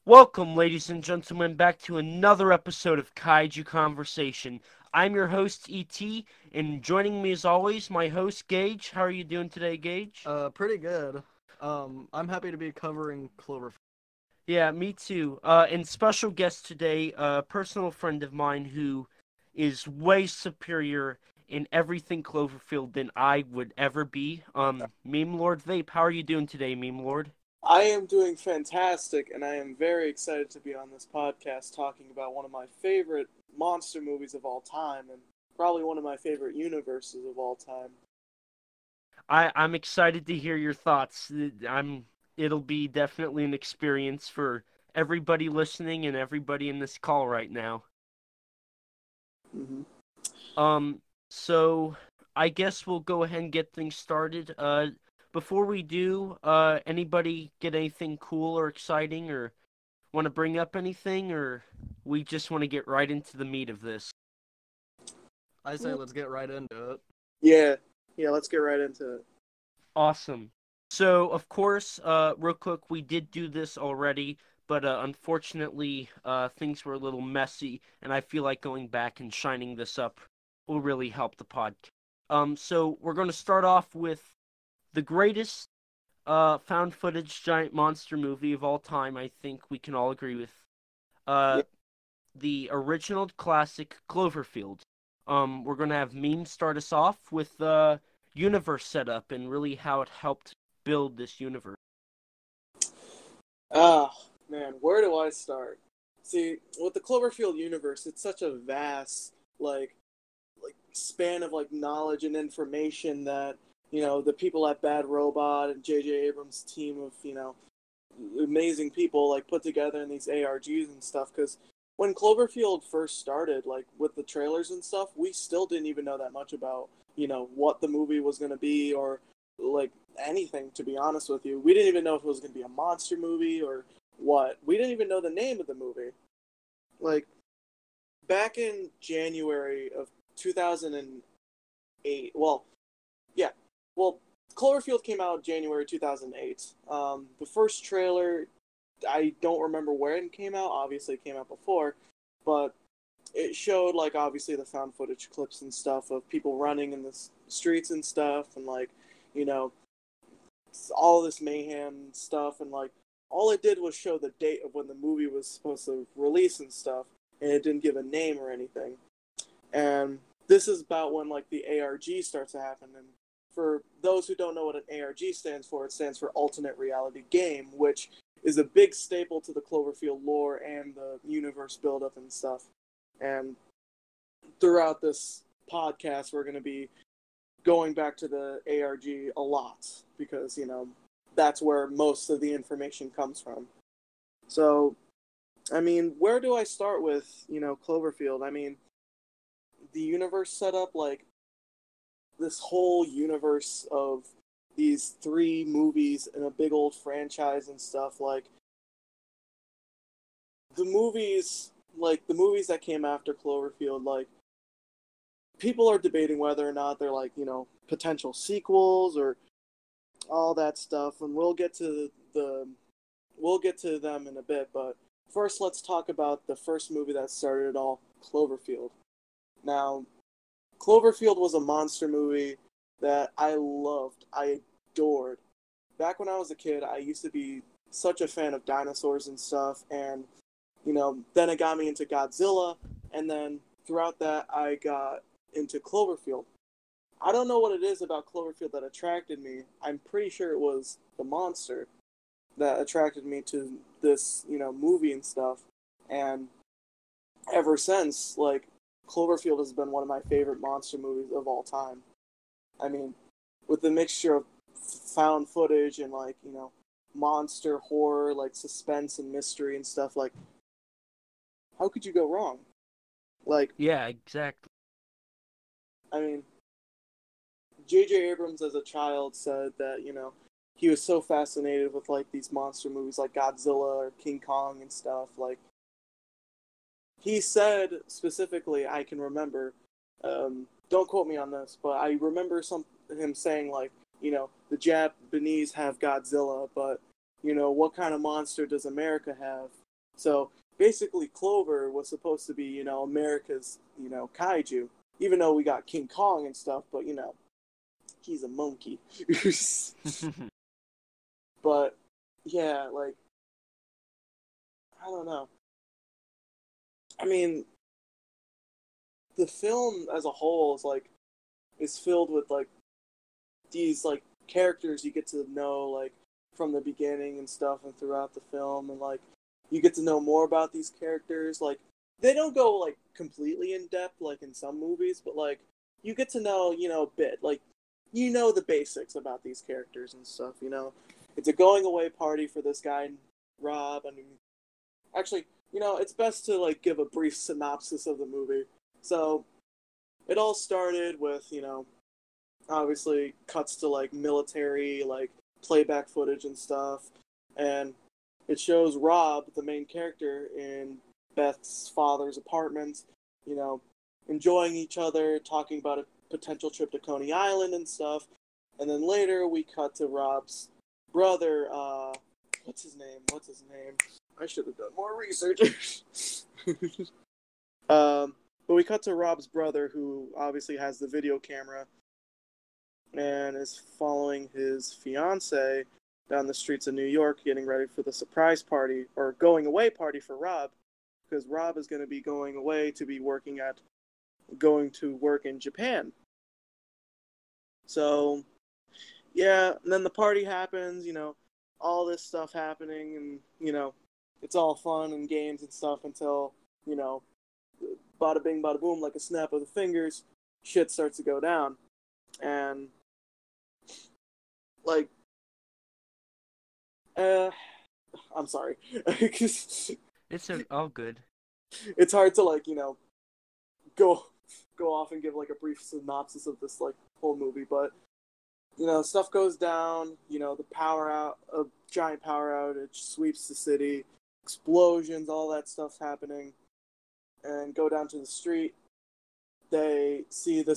Welcome, ladies and gentlemen, back to another episode of Kaiju Conversation. I'm your host, E.T., and joining me as always, my host, Gage. How are you doing today, Gage? Pretty good. I'm happy to be covering Cloverfield. Yeah, me too. And special guest today, a personal friend of mine who is way superior in everything Cloverfield than I would ever be. MemeLordVape. How are you doing today, MemeLord? I am doing fantastic, and I am very excited to be on this podcast talking about one of my favorite monster movies of all time, and probably one of my favorite universes of all time. I'm excited to hear your thoughts. It'll be definitely an experience for everybody listening and everybody in this call right now. Mm-hmm. So I guess we'll go ahead and get things started. Before we do, anybody get anything cool or exciting or want to bring up anything, or we just want to get right into the meat of this? I say let's get right into it. Yeah, let's get right into it. Awesome. So, of course, real quick, we did do this already, but unfortunately, things were a little messy, and I feel like going back and shining this up will really help the podcast. So we're going to start off with the greatest found footage giant monster movie of all time. I think we can all agree with Yeah. the original classic Cloverfield. We're going to have Meme start us off with the universe setup and really how it helped build this universe. Man, where do I start? See, with the Cloverfield universe, it's such a vast, like span of knowledge and information that the people at Bad Robot and J.J. Abrams' team of amazing people put together in these ARGs and stuff. Because when Cloverfield first started, with the trailers and stuff, we still didn't even know that much about what the movie was going to be or anything. To be honest with you, we didn't even know if it was going to be a monster movie or what. We didn't even know the name of the movie. Back in January of 2008. Well, Cloverfield came out January 2008. The first trailer, I don't remember where it came out. Obviously, it came out before, but it showed obviously the found footage clips and stuff of people running in the streets and stuff, and all this mayhem and stuff, and all it did was show the date of when the movie was supposed to release and stuff, and it didn't give a name or anything. And this is about when the ARG starts to happen. And for those who don't know what an ARG stands for, it stands for Alternate Reality Game, which is a big staple to the Cloverfield lore and the universe buildup and stuff. And throughout this podcast, we're going to be going back to the ARG a lot because, that's where most of the information comes from. So, I mean, where do I start with, Cloverfield? I mean, the universe setup, this whole universe of these 3 movies and a big old franchise and stuff, the movies that came after Cloverfield, people are debating whether or not they're potential sequels or all that stuff, and we'll get to them in a bit, but first let's talk about the first movie that started it all, Cloverfield. Now, Cloverfield was a monster movie that I loved. I adored. Back when I was a kid, I used to be such a fan of dinosaurs and stuff, and, then it got me into Godzilla, and then throughout that, I got into Cloverfield. I don't know what it is about Cloverfield that attracted me. I'm pretty sure it was the monster that attracted me to this, movie and stuff, and ever since, Cloverfield has been one of my favorite monster movies of all time. I mean, with the mixture of found footage and monster horror, suspense and mystery and stuff, how could you go wrong? Yeah, exactly. I mean, J.J. Abrams as a child said that, he was so fascinated with these monster movies like Godzilla or King Kong and stuff. He said specifically, I can remember, don't quote me on this, but I remember him saying the Japanese have Godzilla, but what kind of monster does America have? So basically, Clover was supposed to be, America's, kaiju. Even though we got King Kong and stuff, but he's a monkey. But yeah, like, I don't know. I mean, the film as a whole is filled with like these like characters you get to know like from the beginning and stuff and throughout the film, and like you get to know more about these characters. Like they don't go like completely in depth like in some movies, but like you get to know, a bit. Like the basics about these characters and stuff, It's a going away party for this guy Rob. I mean, actually, it's best to like give a brief synopsis of the movie. So it all started with, obviously cuts to like military, like playback footage and stuff. And it shows Rob, the main character, in Beth's father's apartment, enjoying each other, talking about a potential trip to Coney Island and stuff. And then later we cut to Rob's brother, what's his name? I should have done more research. But we cut to Rob's brother, who obviously has the video camera and is following his fiancée down the streets of New York, getting ready for the surprise party, or going away party for Rob, because Rob is going to be going away to be going to work in Japan. So, yeah, and then the party happens, all this stuff happening, and, it's all fun and games and stuff until, bada bing, bada boom, like a snap of the fingers, shit starts to go down. And, like, I'm sorry. It's all good. It's hard to, like, go off and give, like, a brief synopsis of this, like, whole movie, but, stuff goes down, a giant power outage sweeps the city, explosions, all that stuff's happening, and go down to the street. They see the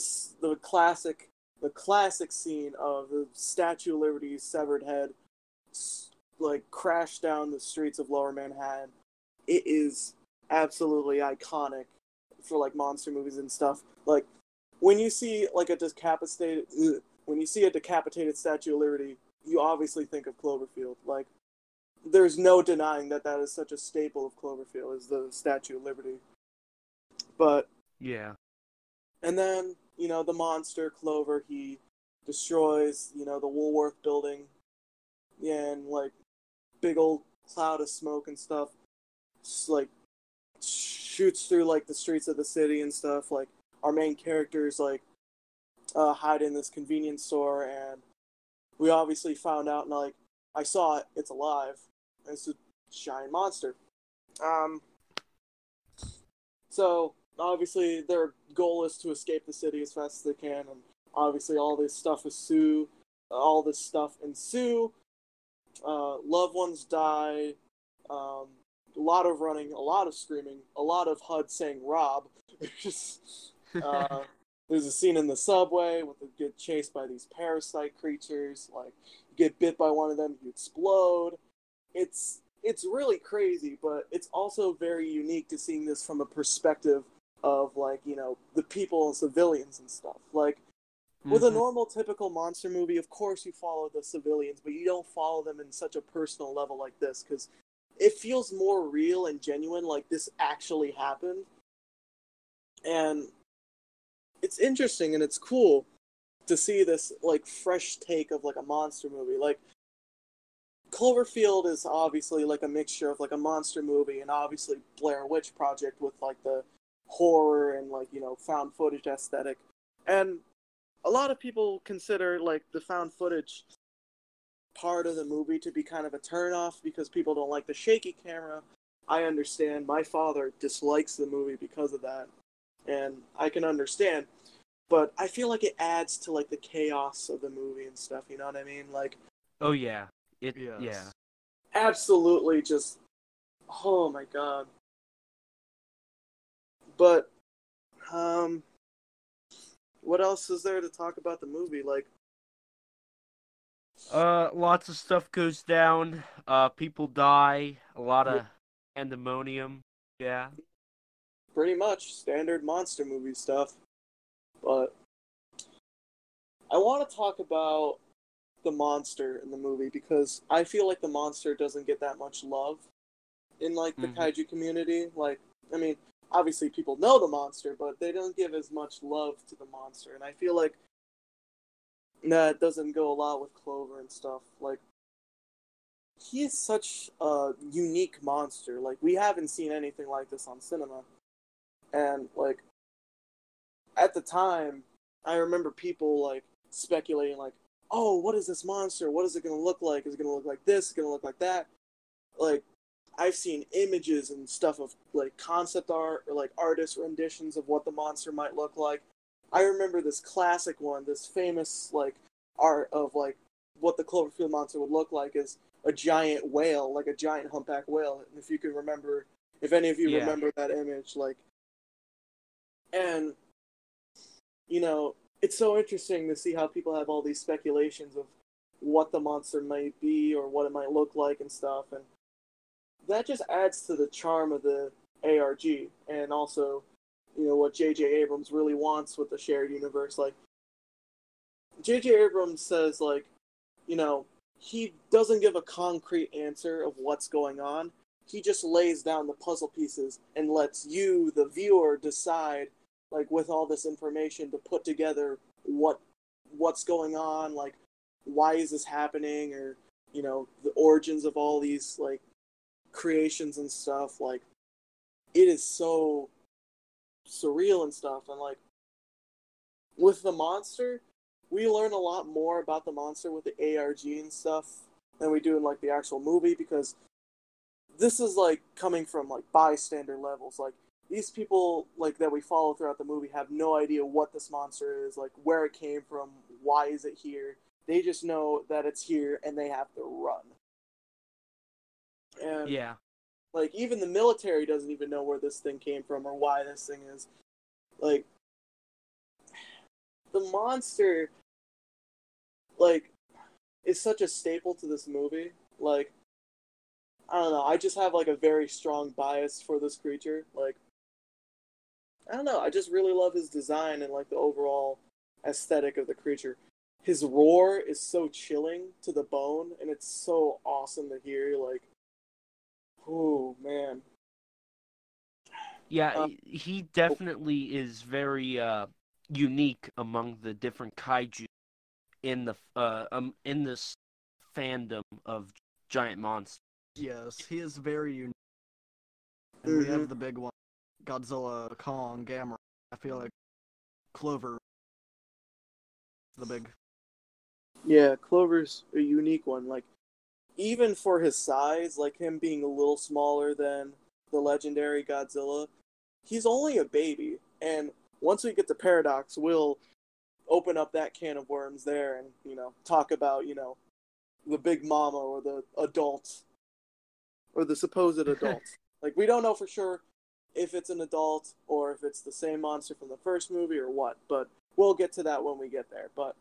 classic scene of the Statue of Liberty's severed head, like, crash down the streets of Lower Manhattan. It is absolutely iconic for, like, monster movies and stuff. Like, when you see, like, a decapitated Statue of Liberty, you obviously think of Cloverfield. Like, there's no denying that is such a staple of Cloverfield, is the Statue of Liberty. But yeah. And then, the monster, Clover, he destroys, the Woolworth building. Yeah, and, like, big old cloud of smoke and stuff. Just, like, shoots through, like, the streets of the city and stuff. Like, our main characters, like, hide in this convenience store, and we obviously found out, and, like, I saw it, it's alive. And it's a giant monster. So, obviously, their goal is to escape the city as fast as they can, and obviously all this stuff ensue. Loved ones die. A lot of running, a lot of screaming, a lot of HUD saying Rob. There's a scene in the subway with they get chased by these parasite creatures. Like, you get bit by one of them, you explode. It's really crazy, but it's also very unique to seeing this from a perspective of, like, the people and civilians and stuff. Like, with a normal, typical monster movie, of course you follow the civilians, but you don't follow them in such a personal level like this, because it feels more real and genuine, like this actually happened. And it's interesting and it's cool to see this, like, fresh take of, like, a monster movie. Like, Cloverfield is obviously, like, a mixture of, like, a monster movie and obviously Blair Witch Project with, like, the horror and, like, found footage aesthetic. And a lot of people consider, like, the found footage part of the movie to be kind of a turnoff because people don't like the shaky camera. I understand. My father dislikes the movie because of that, and I can understand. But I feel like it adds to, like, the chaos of the movie and stuff, you know what I mean? Like, oh yeah. Yeah. Absolutely just, oh my god. But, what else is there to talk about the movie? Like, lots of stuff goes down. People die. A lot of Pandemonium. Yeah. Pretty much standard monster movie stuff. But I want to talk about the monster in the movie because I feel like the monster doesn't get that much love in like the kaiju community. Like, I mean, obviously people know the monster, but they don't give as much love to the monster, and I feel like that doesn't go a lot with Clover and stuff. Like, he is such a unique monster. Like, we haven't seen anything like this on cinema, and like at the time, I remember people like speculating, like, "Oh, what is this monster? What is it going to look like? Is it going to look like this? Is it going to look like that?" Like, I've seen images and stuff of like concept art or like artist renditions of what the monster might look like. I remember this classic one, this famous like art of like what the Cloverfield monster would look like is a giant whale, like a giant humpback whale. And if you can remember, if any of you remember that image, like, and you know, it's so interesting to see how people have all these speculations of what the monster might be or what it might look like and stuff, and that just adds to the charm of the ARG, and also, you know, what J.J. Abrams really wants with the shared universe. Like, J.J. Abrams says, like, you know, he doesn't give a concrete answer of what's going on. He just lays down the puzzle pieces and lets you, the viewer, decide, like, with all this information to put together what's going on, like, why is this happening, or, you know, the origins of all these, like, creations and stuff. Like, it is so surreal and stuff. And like with the monster, we learn a lot more about the monster with the ARG and stuff than we do in like the actual movie, because this is like coming from like bystander levels. Like, these people like that we follow throughout the movie have no idea what this monster is, like where it came from, why is it here. They just know that it's here and they have to run. And Yeah. like, even the military doesn't even know where this thing came from or why this thing is. Like, the monster, like, is such a staple to this movie. Like, I don't know, I just have, like, a very strong bias for this creature. Like, I don't know, I just really love his design and, like, the overall aesthetic of the creature. His roar is so chilling to the bone, and it's so awesome to hear. Like, oh, man. Yeah, he definitely is very unique among the different kaiju in this fandom of giant monsters. Yes, he is very unique. And we have the big one, Godzilla, Kong, Gamera. I feel like Clover, the big. Yeah, Clover's a unique one. Like, even for his size, like him being a little smaller than the legendary Godzilla, he's only a baby. And once we get to Paradox, we'll open up that can of worms there and, you know, talk about, you know, the big mama or the adult or the supposed adult. Like, we don't know for sure if it's an adult or if it's the same monster from the first movie or what, but we'll get to that when we get there. But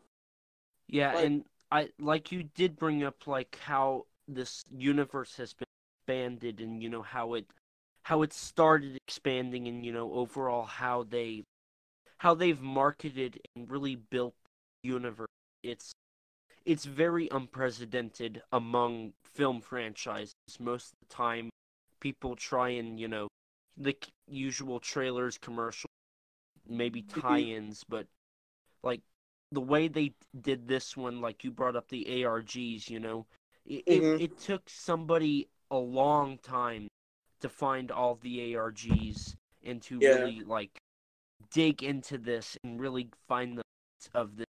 Yeah, like, and I like you did bring up like how this universe has been expanded, and you know how it started expanding, and you know overall how they've marketed and really built the universe. It's very unprecedented among film franchises. Most of the time, people try and, you know, the usual trailers, commercials, maybe tie-ins, but like the way they did this one, like you brought up the ARGs, you know, it took somebody a long time to find all the ARGs and to yeah. really like dig into this and really find the of this.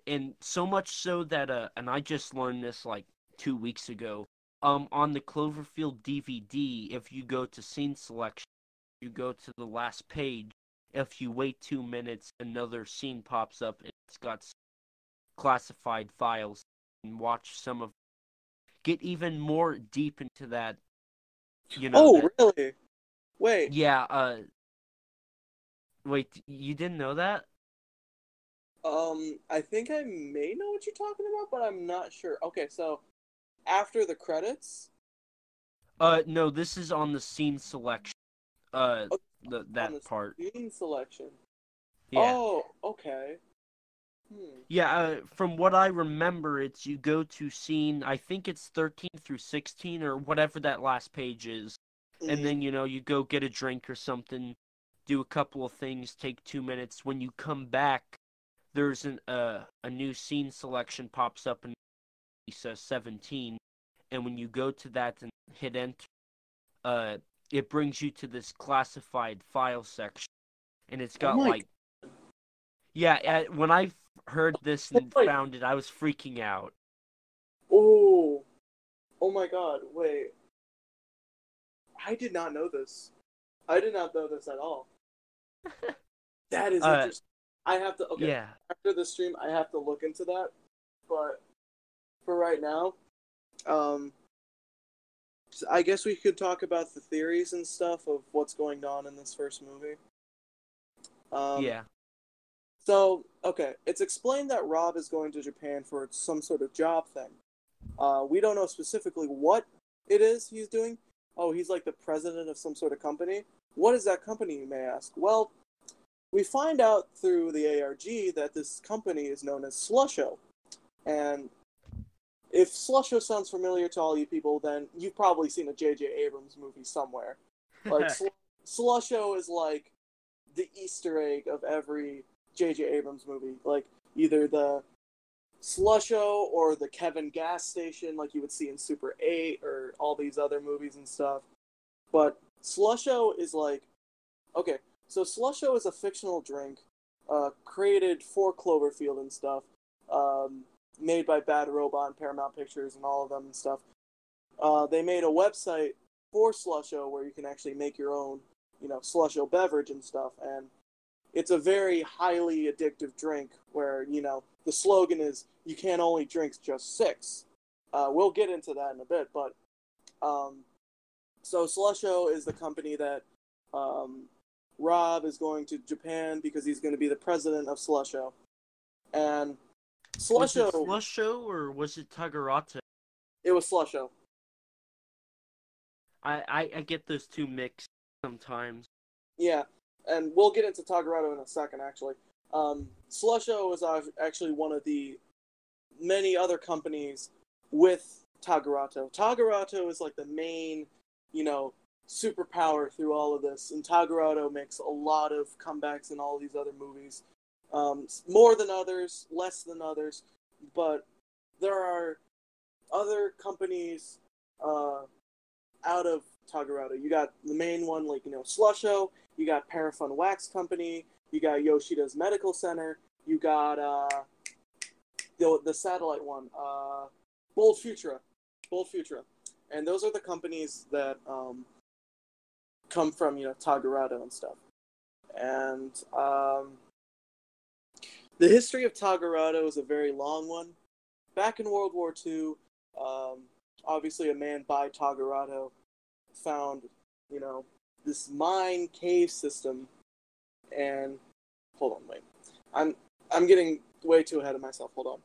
And so much so that and I just learned this like 2 weeks ago. On the Cloverfield DVD, if you go to scene selection, you go to the last page. If you wait 2 minutes, another scene pops up. And it's got classified files, and watch some of. Get even more deep into that. You know Oh, that. really? Wait. Yeah. Wait. You didn't know that? I think I may know what you're talking about, but I'm not sure. Okay, so after the credits? No, this is on the scene selection. Oh, on That the part. scene selection. Yeah. Oh, okay. Yeah, from what I remember, it's you go to scene, I think it's 13 through 16 or whatever that last page is. And Mm-hmm. then, you go get a drink or something, do a couple of things, take 2 minutes. When you come back, there's a new scene selection pops up and it says 17. And when you go to that and hit enter, uh, it brings you to this classified file section. And it's Oh got my. like, yeah, when I heard this Oh and my. found it, I was freaking out. Oh. Oh my God. Wait. I did not know this. I did not know this at all. That is Uh, interesting. I have to. Okay. yeah, After the stream, I have to look into that. But for right now, um, I guess we could talk about the theories and stuff of what's going on in this first movie. Um, yeah, So, okay, it's explained that Rob is going to Japan for some sort of job thing. We don't know specifically what it is he's doing. Oh, he's like the president of some sort of company. What is that company, you may ask? Well, we find out through the ARG that this company is known as Slusho. And if Slusho sounds familiar to all you people, then you've probably seen a J.J. Abrams movie somewhere. Like, Slusho is like the Easter egg of every J.J. Abrams movie. Like, either the Slusho or the Kevin gas station, like you would see in Super 8 or all these other movies and stuff. But Slusho is like, okay, so Slusho is a fictional drink created for Cloverfield and stuff, made by Bad Robot and Paramount Pictures and all of them and stuff. They made a website for Slusho where you can actually make your own, Slusho beverage and stuff. And it's a very highly addictive drink where, the slogan is, you can't only drink just 6. We'll get into that in a bit, but so Slusho is the company that Rob is going to Japan because he's going to be the president of Slusho. And was it Slusho, Slusho or was it Tagarata? it was Slusho. I get those two mixed sometimes. Yeah, and we'll get into Tagarado in a second, actually. Slusho is actually one of the many other companies with Tagarato. Tagarato is like the main, superpower through all of this, and Tagarato makes a lot of comebacks in all these other movies. More than others, less than others, but there are other companies out of Tagarato. You got the main one, like, Slusho, you got Parafun Wax Company, you got Yoshida's Medical Center, you got the satellite one, Bold Futura. And those are the companies that come from, Tagarato and stuff. And the history of Tagarato is a very long one. Back in World War II, obviously a man by Tagarato found, this mine cave system. And hold on, wait. I'm getting way too ahead of myself. Hold on.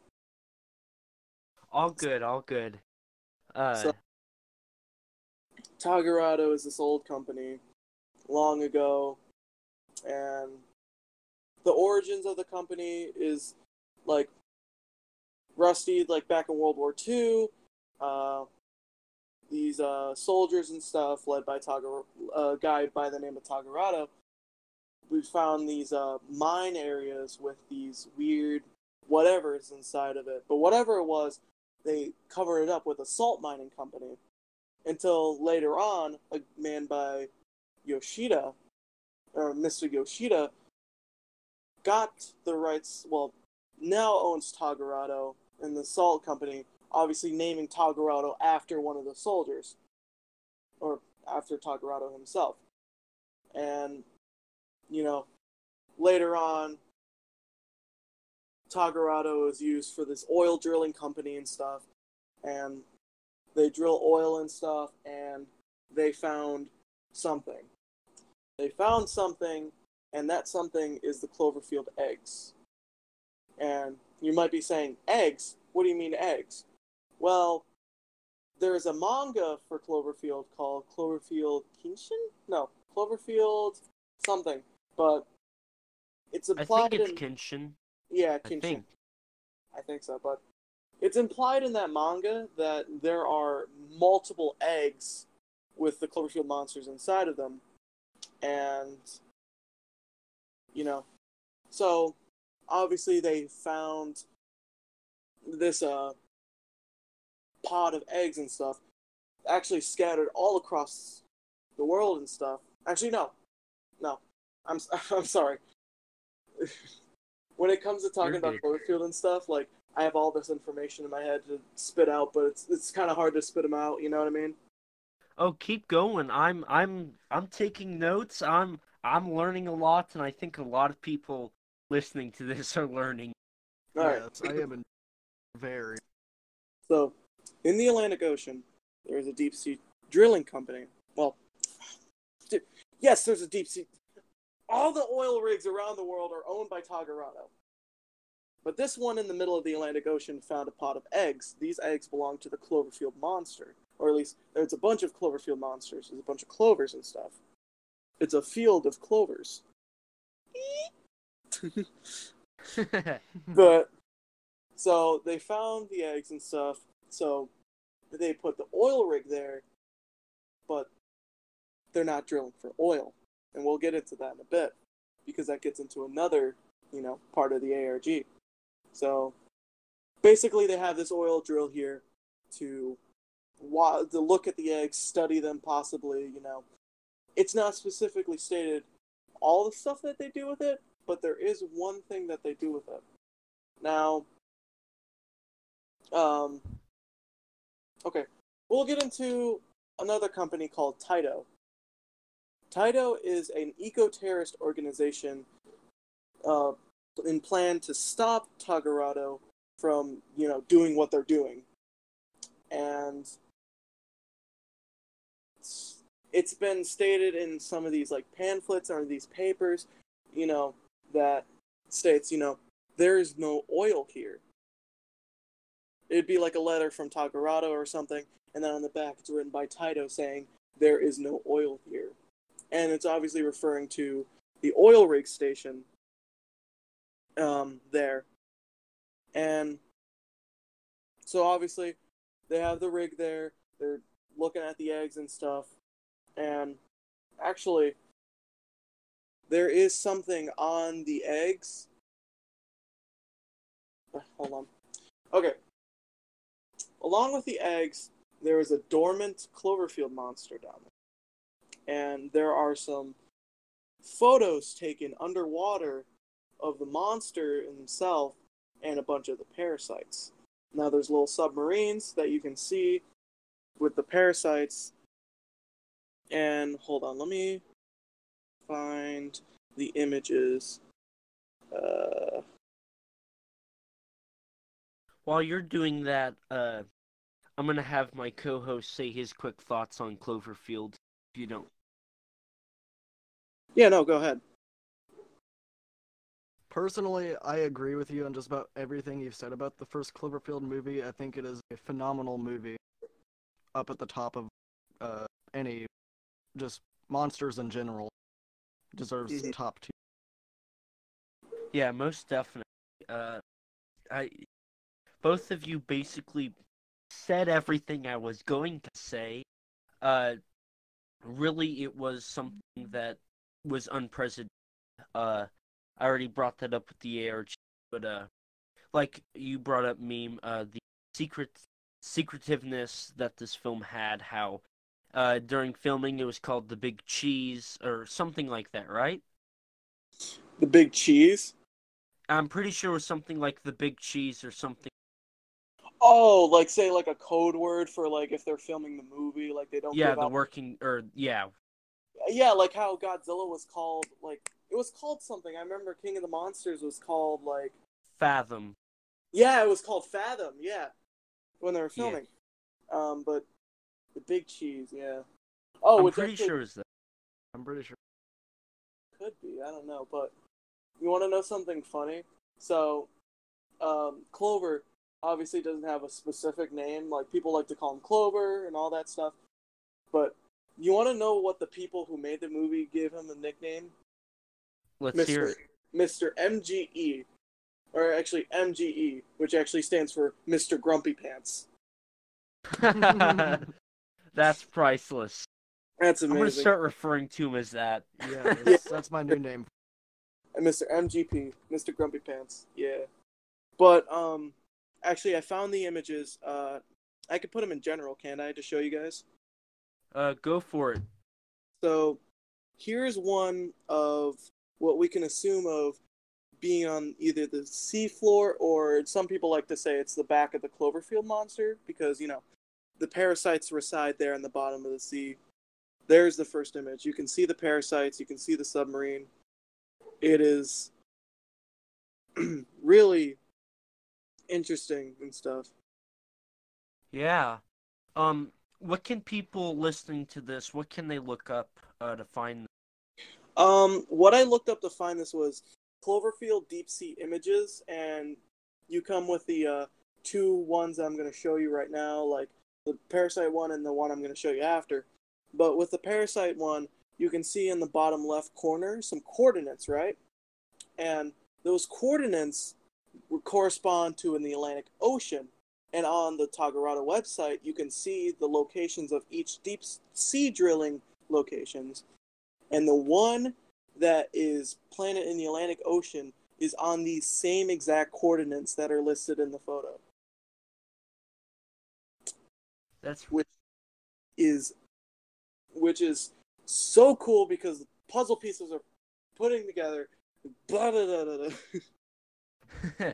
All good. So Tagarato is this old company long ago, and the origins of the company is like rusty, like back in World War II. These soldiers and stuff, led by a guy by the name of Tagarato, we found these mine areas with these weird whatever's inside of it. But whatever it was, they covered it up with a salt mining company. Until later on, a man by Yoshida, or Mr. Yoshida, got the rights, well, now owns Tagarato and the salt company, obviously naming Tagarato after one of the soldiers, or after Tagarato himself. And, later on, Tagarato is used for this oil drilling company and stuff, and they drill oil and stuff, and they found something. And that something is the Cloverfield eggs. And you might be saying, eggs? What do you mean eggs? Well, there's a manga for Cloverfield called Cloverfield Kenshin? No, Cloverfield something. But it's I implied think it's in... Kenshin. Yeah, I Kenshin. think. I think so, but it's implied in that manga that there are multiple eggs with the Cloverfield monsters inside of them. And, so obviously they found this pod of eggs and stuff actually scattered all across the world and stuff. Actually, no. I'm sorry. When it comes to talking about Cloverfield and stuff, like, I have all this information in my head to spit out, but it's kind of hard to spit them out. You know what I mean? Oh, keep going. I'm taking notes. I'm learning a lot, and I think a lot of people listening to this are learning. All right. Yes, I am very. So, in the Atlantic Ocean, there is a deep sea drilling company. Well, yes, there's a deep sea. All the oil rigs around the world are owned by Tagarado. But this one in the middle of the Atlantic Ocean found a pot of eggs. These eggs belong to the Cloverfield monster. Or at least, there's a bunch of Cloverfield monsters. There's a bunch of clovers and stuff. It's a field of clovers. But, so, they found the eggs and stuff. So, they put the oil rig there. But, they're not drilling for oil. And we'll get into that in a bit. Because that gets into another, part of the ARG. So, basically, they have this oil drill here to look at the eggs, study them possibly, It's not specifically stated all the stuff that they do with it, but there is one thing that they do with it. Now, okay, we'll get into another company called Taito. Taito is an eco-terrorist organization in plan to stop Tagarado from, doing what they're doing. And it's been stated in some of these, like, pamphlets or these papers, that states, there is no oil here. It'd be like a letter from Tagarado or something, and then on the back it's written by Taito saying, there is no oil here. And it's obviously referring to the oil rig station there. And so obviously they have the rig there. They're looking at the eggs and stuff. And actually, there is something on the eggs. Hold on. Okay. Along with the eggs, there is a dormant Cloverfield monster down there. And there are some photos taken underwater of the monster himself and a bunch of the parasites. Now there's little submarines that you can see with the parasites. And hold on, let me find the images. While you're doing that, I'm going to have my co-host say his quick thoughts on Cloverfield, if you don't. Yeah, no, go ahead. Personally, I agree with you on just about everything you've said about the first Cloverfield movie. I think it is a phenomenal movie. Up at the top of any just monsters in general. Deserves top 2. Yeah, most definitely. Both of you basically said everything I was going to say. Really, it was something that was unprecedented. I already brought that up with the ARG, but like you brought up, Meme, the secretiveness that this film had, how during filming it was called the Big Cheese or something like that, right? The Big Cheese? I'm pretty sure it was something like the Big Cheese or something. Oh, like, say, like a code word for, like, if they're filming the movie, like, they don't give the out... working, or, yeah. Yeah, like how Godzilla was called, like, it was called something. I remember King of the Monsters was called, like... Fathom. Yeah, it was called Fathom, yeah, when they were filming. Yeah. But the Big Cheese, yeah. Oh, I'm which pretty actually sure it's that. I'm pretty sure. could be, I don't know, but you want to know something funny? So, Clover, obviously doesn't have a specific name. Like, people like to call him Clover and all that stuff. But you want to know what the people who made the movie gave him the nickname? Let's hear it. Mr. MGE. Or actually MGE, which actually stands for Mr. Grumpy Pants. That's priceless. That's amazing. I'm going to start referring to him as that. Yeah, that's my new name. Mr. MGP, Mr. Grumpy Pants. Yeah. But, actually, I found the images. I could put them in general, can't I, to show you guys? Go for it. So, here's one of what we can assume of being on either the seafloor, or some people like to say it's the back of the Cloverfield monster, because, you know, the parasites reside there in the bottom of the sea. There's the first image. You can see the parasites, you can see the submarine. It is really interesting and stuff. Yeah. What can people listening to this, what can they look up to find? What I looked up to find this was Cloverfield deep sea images, and you come with the two ones I'm going to show you right now, like the parasite one and the one I'm going to show you after. But with the parasite one, you can see in the bottom left corner some coordinates, right? And those coordinates correspond to in the Atlantic Ocean. And on the Tagarada website, you can see the locations of each deep sea drilling locations. And the one that is planted in the Atlantic Ocean is on these same exact coordinates that are listed in the photo. Which is so cool, because the puzzle pieces are putting together. Blah, blah, blah, blah, blah.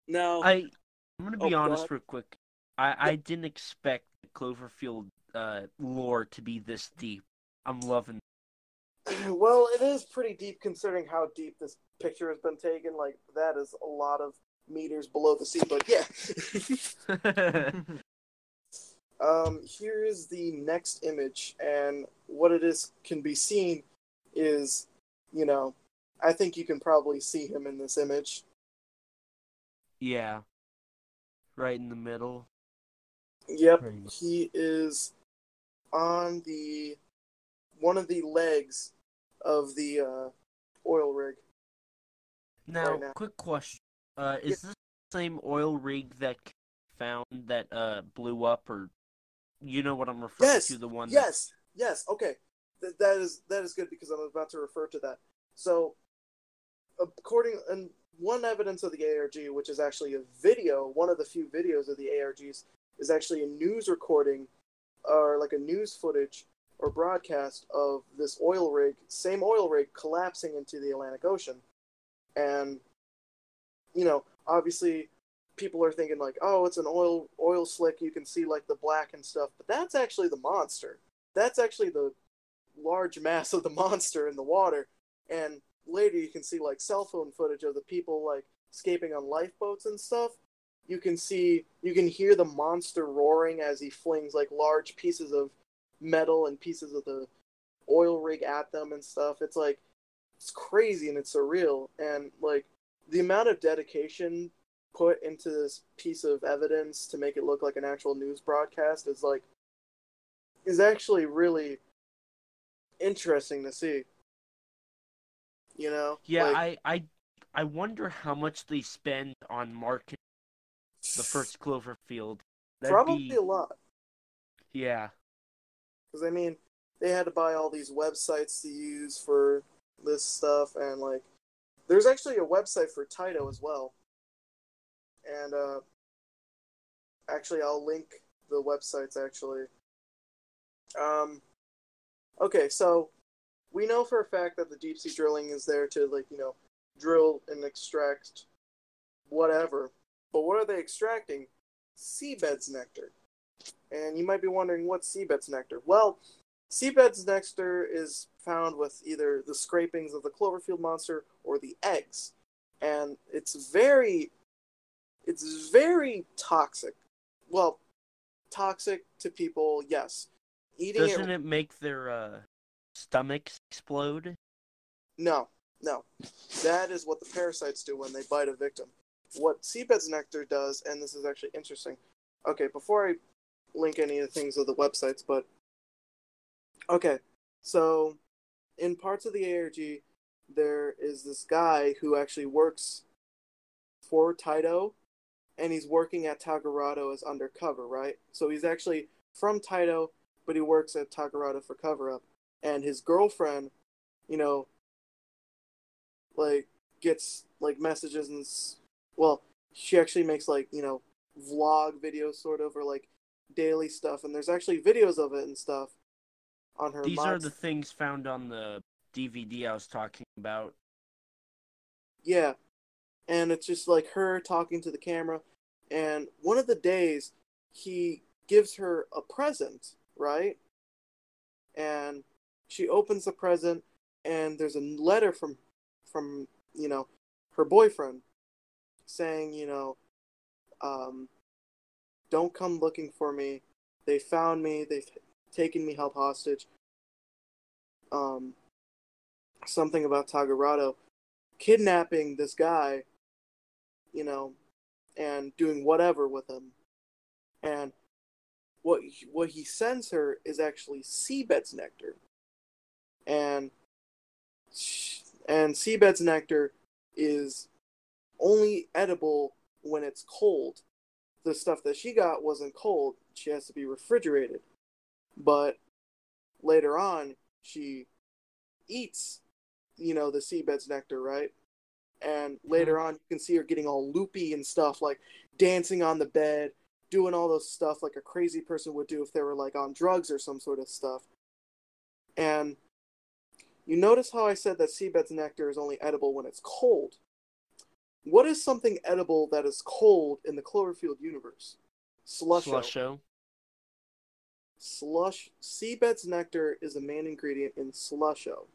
Now, I'm going to be honest go real quick. I didn't expect the Cloverfield lore to be this deep. I'm loving it. Well, it is pretty deep considering how deep this picture has been taken. Like, that is a lot of meters below the sea, but yeah. Here is the next image, and what it is can be seen is, you know, I think you can probably see him in this image. Yeah. Right in the middle. Yep, he is on one of the legs of the oil rig. Now, right now. Quick question. Is this the same oil rig that found that blew up, or you know what I'm referring to? The one. Yes. Okay, that is good, because I'm about to refer to that. So, one evidence of the ARG, which is actually a video, one of the few videos of the ARGs, is actually a news recording, or like a news footage or broadcast of this same oil rig collapsing into the Atlantic Ocean. And, you know, obviously people are thinking like, oh, it's an oil slick, you can see like the black and stuff, but that's actually the monster. That's actually the large mass of the monster in the water. And later you can see like cell phone footage of the people like escaping on lifeboats and stuff. You can hear the monster roaring as he flings like large pieces of metal and pieces of the oil rig at them and stuff. It's like, it's crazy and it's surreal. And like the amount of dedication put into this piece of evidence to make it look like an actual news broadcast is actually really interesting to see. You know? Yeah, like, I wonder how much they spend on marketing the first Cloverfield. Probably a lot. Yeah. Because, I mean, they had to buy all these websites to use for this stuff, and, like, there's actually a website for Taito as well. And, actually, I'll link the websites, actually. Okay, so, we know for a fact that the deep sea drilling is there to, like, you know, drill and extract whatever. But what are they extracting? Seabed's nectar. And you might be wondering, what's seabed's nectar? Well, seabed's nectar is found with either the scrapings of the Cloverfield monster or the eggs. And it's very toxic. Well, toxic to people, yes. Doesn't it make their stomachs explode? No. That is what the parasites do when they bite a victim. what Seabed's Nectar does, and this is actually interesting. Okay, before I link any of the things of the websites, but okay, so in parts of the ARG, there is this guy who actually works for Taito, and he's working at Tagarado as undercover, right? So he's actually from Taito, but he works at Tagarado for cover-up. And his girlfriend, you know, like, gets, like, messages and, well, she actually makes, like, you know, vlog videos, sort of, or, like, daily stuff. And there's actually videos of it and stuff on her These are the things found on the DVD I was talking about. Yeah. And it's just, like, her talking to the camera. And one of the days, he gives her a present, right? And she opens the present, and there's a letter from you know, her boyfriend saying, you know, don't come looking for me. They found me. They've taken me held hostage. Something about Tagarado kidnapping this guy, you know, and doing whatever with him. And what he sends her is actually Seabed's nectar. And Seabed's nectar is only edible when it's cold. The stuff that she got wasn't cold. She has to be refrigerated. But later on, she eats, you know, the Seabed's nectar, right? And later on, you can see her getting all loopy and stuff, like dancing on the bed, doing all those stuff like a crazy person would do if they were like on drugs or some sort of stuff. And you notice how I said that Seabed's nectar is only edible when it's cold. What is something edible that is cold in the Cloverfield universe? Slusho. Seabed's nectar is a main ingredient in Slusho.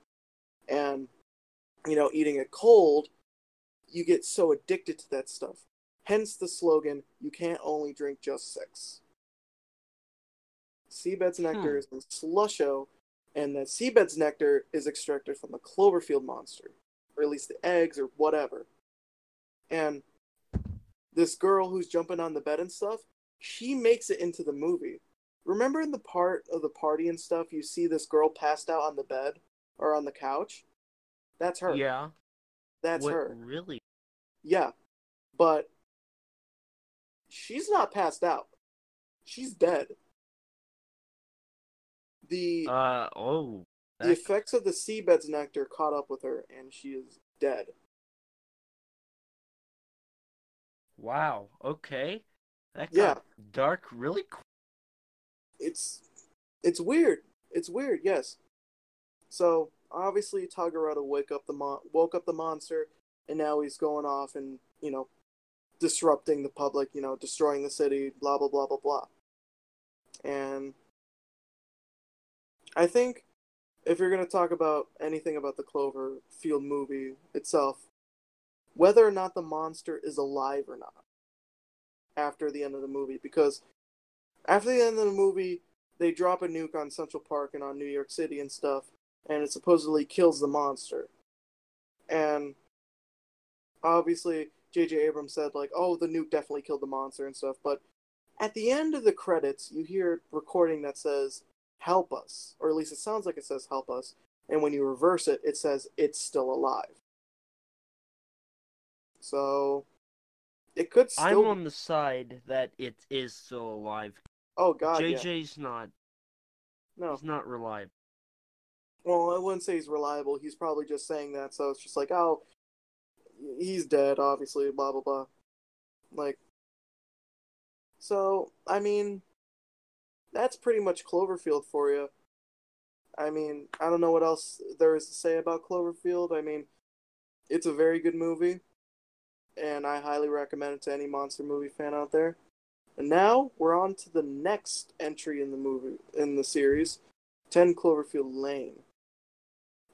And, you know, eating it cold, you get so addicted to that stuff. Hence the slogan, you can't only drink just 6. Seabed's nectar is in Slusho, and that Seabed's nectar is extracted from the Cloverfield monster. Or at least the eggs, or whatever. And this girl who's jumping on the bed and stuff, she makes it into the movie. Remember in the part of the party and stuff, you see this girl passed out on the bed? Or on the couch? That's her. Yeah. That's her. Really? Yeah. But she's not passed out. She's dead. The effects of the Seabed's nectar caught up with her, and she is dead. Wow, okay. That got dark really quick. It's weird. It's weird, yes. So, obviously, Tagarado woke up the monster, and now he's going off and, you know, disrupting the public, you know, destroying the city, blah, blah, blah, blah, blah. And I think if you're going to talk about anything about the Cloverfield movie itself, whether or not the monster is alive or not after the end of the movie, because after the end of the movie, they drop a nuke on Central Park and on New York City and stuff, and it supposedly kills the monster. And obviously, J.J. Abrams said, like, oh, the nuke definitely killed the monster and stuff, but at the end of the credits, you hear a recording that says, help us, or at least it sounds like it says help us, and when you reverse it, it says it's still alive. So, it could still... I'm on the side that it is still alive. Oh, God, JJ's not... No. He's not reliable. Well, I wouldn't say he's reliable. He's probably just saying that, so it's just like, oh, he's dead, obviously, blah, blah, blah. Like, so, I mean, that's pretty much Cloverfield for you. I mean, I don't know what else there is to say about Cloverfield. I mean, it's a very good movie, and I highly recommend it to any monster movie fan out there. And now, we're on to the next entry in the series, 10 Cloverfield Lane.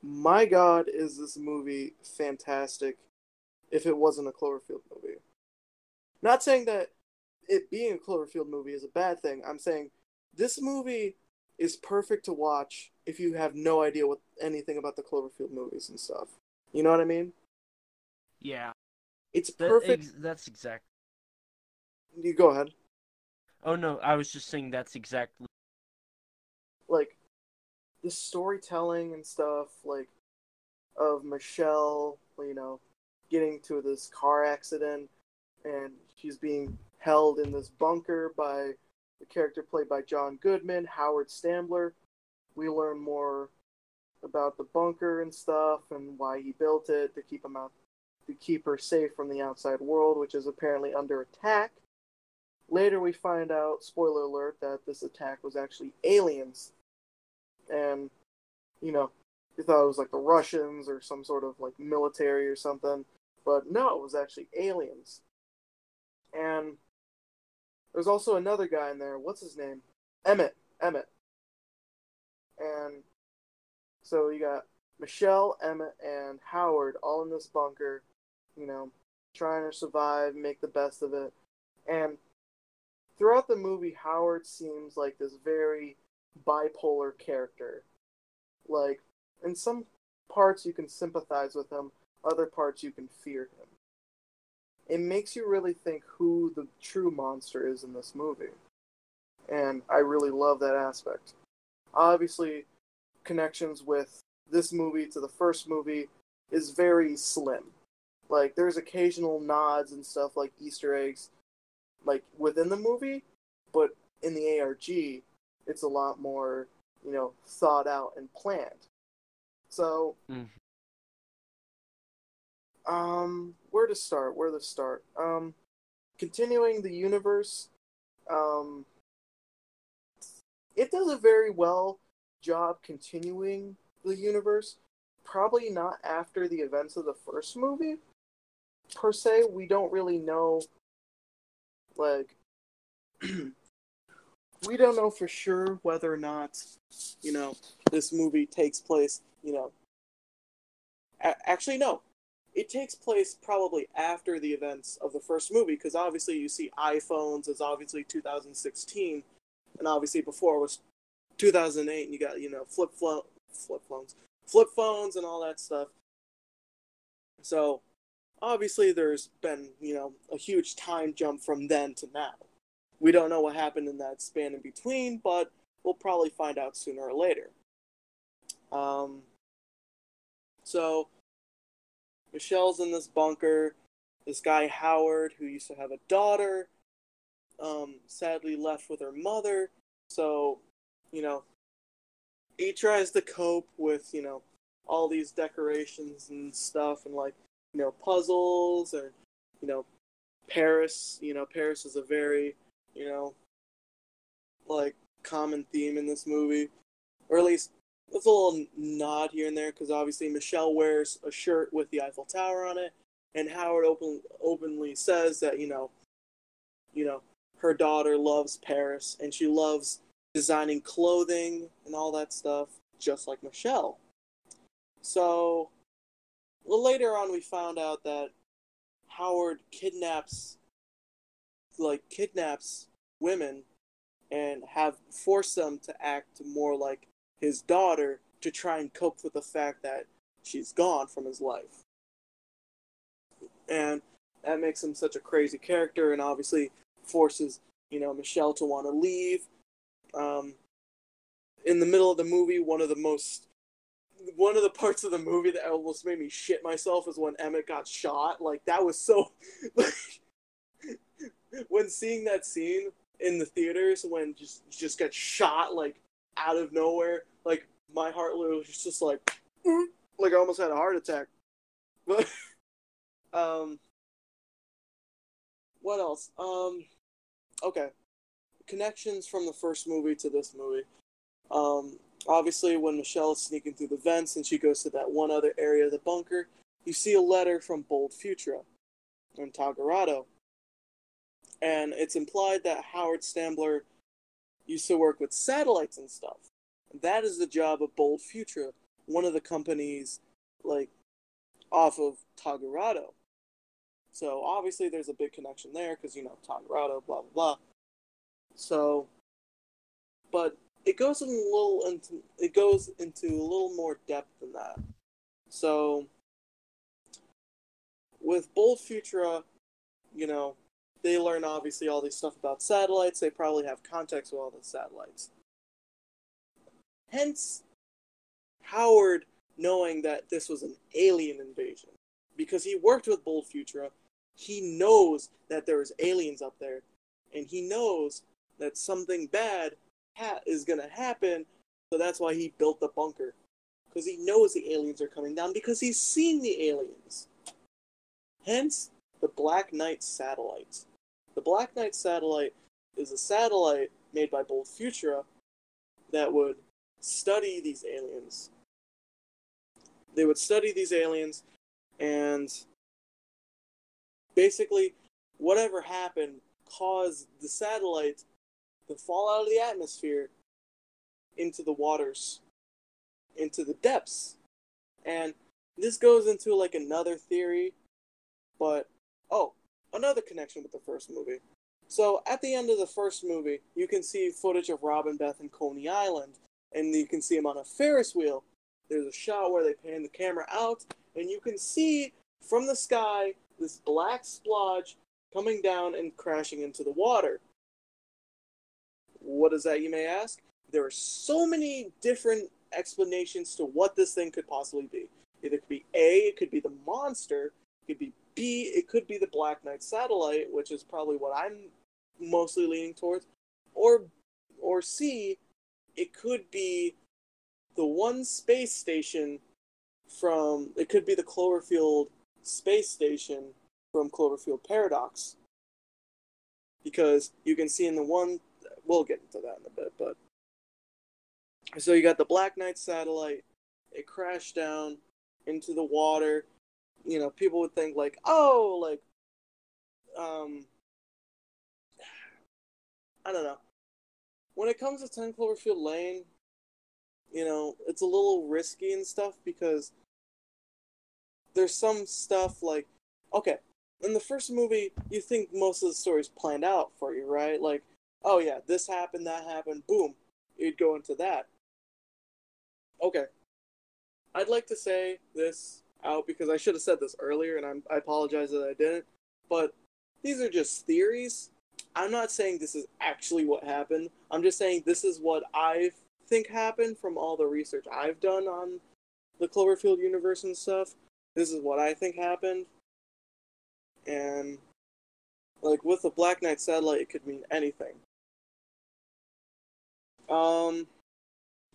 My God, is this movie fantastic if it wasn't a Cloverfield movie. Not saying that it being a Cloverfield movie is a bad thing. I'm saying this movie is perfect to watch if you have no idea anything about the Cloverfield movies and stuff. You know what I mean? Yeah. It's perfect. That's exact. You go ahead. Oh no, I was just saying that's exactly. Like the storytelling and stuff, like of Michelle, getting to this car accident, and she's being held in this bunker by the character played by John Goodman, Howard Stambler. We learn more about the bunker and stuff, and why he built it to keep her safe from the outside world, which is apparently under attack. Later, we find out, spoiler alert, that this attack was actually aliens, and you thought it was like the Russians or some sort of like military or something, but no, it was actually aliens. And there's also another guy in there. What's his name? Emmett. And so you got Michelle, Emmett, and Howard all in this bunker, trying to survive, make the best of it. And throughout the movie, Howard seems like this very bipolar character. Like, in some parts you can sympathize with him, other parts you can fear him. It makes you really think who the true monster is in this movie. And I really love that aspect. Obviously, connections with this movie to the first movie is very slim. Like, there's occasional nods and stuff like Easter eggs, like, within the movie, but in the ARG, it's a lot more, thought out and planned. So, where to start? Continuing the universe, it does a very well job continuing the universe. Probably not after the events of the first movie, per se. We don't really know, like, we don't know for sure whether or not, this movie takes place, actually, no. It takes place probably after the events of the first movie, because obviously you see iPhones is obviously 2016, and obviously before it was 2008, and you got, flip phones and all that stuff. So, obviously there's been, a huge time jump from then to now. We don't know what happened in that span in between, but we'll probably find out sooner or later. So, Michelle's in this bunker. This guy, Howard, who used to have a daughter, sadly left with her mother. So, he tries to cope with, all these decorations and stuff, and, like, puzzles, or, Paris. Paris is a very, like, common theme in this movie. Or at least, there's a little nod here and there, because obviously Michelle wears a shirt with the Eiffel Tower on it, and Howard openly says that, her daughter loves Paris, and she loves designing clothing and all that stuff, just like Michelle. So, later on we found out that Howard kidnaps women and have forced them to act more like his daughter to try and cope with the fact that she's gone from his life. And that makes him such a crazy character, and obviously forces, Michelle to want to leave. In the middle of the movie, one of the parts of the movie that almost made me shit myself is when Emmett got shot. Like, that was so... when seeing that scene in the theaters, when just got shot, like, out of nowhere, like, my heart literally was just like I almost had a heart attack. But, what else? Okay. Connections from the first movie to this movie. Obviously, when Michelle is sneaking through the vents and she goes to that one other area of the bunker, you see a letter from Bold Futura in Tagarado. And it's implied that Howard Stambler used to work with satellites and stuff. That is the job of Bold Futura, one of the companies, like, off of Tagarado. So, obviously, there's a big connection there, because, Tagarado, blah, blah, blah. So, but it goes into a little more depth than that. So, with Bold Futura, you know, they learn obviously all these stuff about satellites. They probably have context with all the satellites. Hence, Howard knowing that this was an alien invasion. Because he worked with Bold Futura, he knows that there is aliens up there. And he knows that something bad is going to happen. So that's why he built the bunker. Because he knows the aliens are coming down. Because he's seen the aliens. Hence, the Black Knight satellite. The Black Knight satellite is a satellite made by Bold Futura that would study these aliens. They would study these aliens, and basically, whatever happened caused the satellite to fall out of the atmosphere into the waters, into the depths. And this goes into like another theory, but another connection with the first movie. So at the end of the first movie, you can see footage of Rob and Beth in Coney Island, and you can see them on a Ferris wheel. There's a shot where they pan the camera out, and you can see from the sky this black splodge coming down and crashing into the water. What is that, you may ask? There are so many different explanations to what this thing could possibly be. It could be A, it could be the monster, it could be B, it could be the Black Knight satellite, which is probably what I'm mostly leaning towards, or C, it could be the one space station it could be the Cloverfield space station from Cloverfield Paradox. Because you can see in the one, we'll get into that in a bit, but so you got the Black Knight satellite, it crashed down into the water. You know, people would think like, I don't know. When it comes to 10 Cloverfield Lane, you know, it's a little risky and stuff because there's some stuff like, okay, in the first movie, you think most of the story's planned out for you, right? Like, oh yeah, this happened, that happened, boom, you'd go into that. Okay. I'd like to say this out because I should have said this earlier, and I apologize that I didn't, but these are just theories. I'm not saying this is actually what happened. I'm just saying this is what I think happened from all the research I've done on the Cloverfield universe and stuff. This is what I think happened. And, like, with the Black Knight satellite, it could mean anything.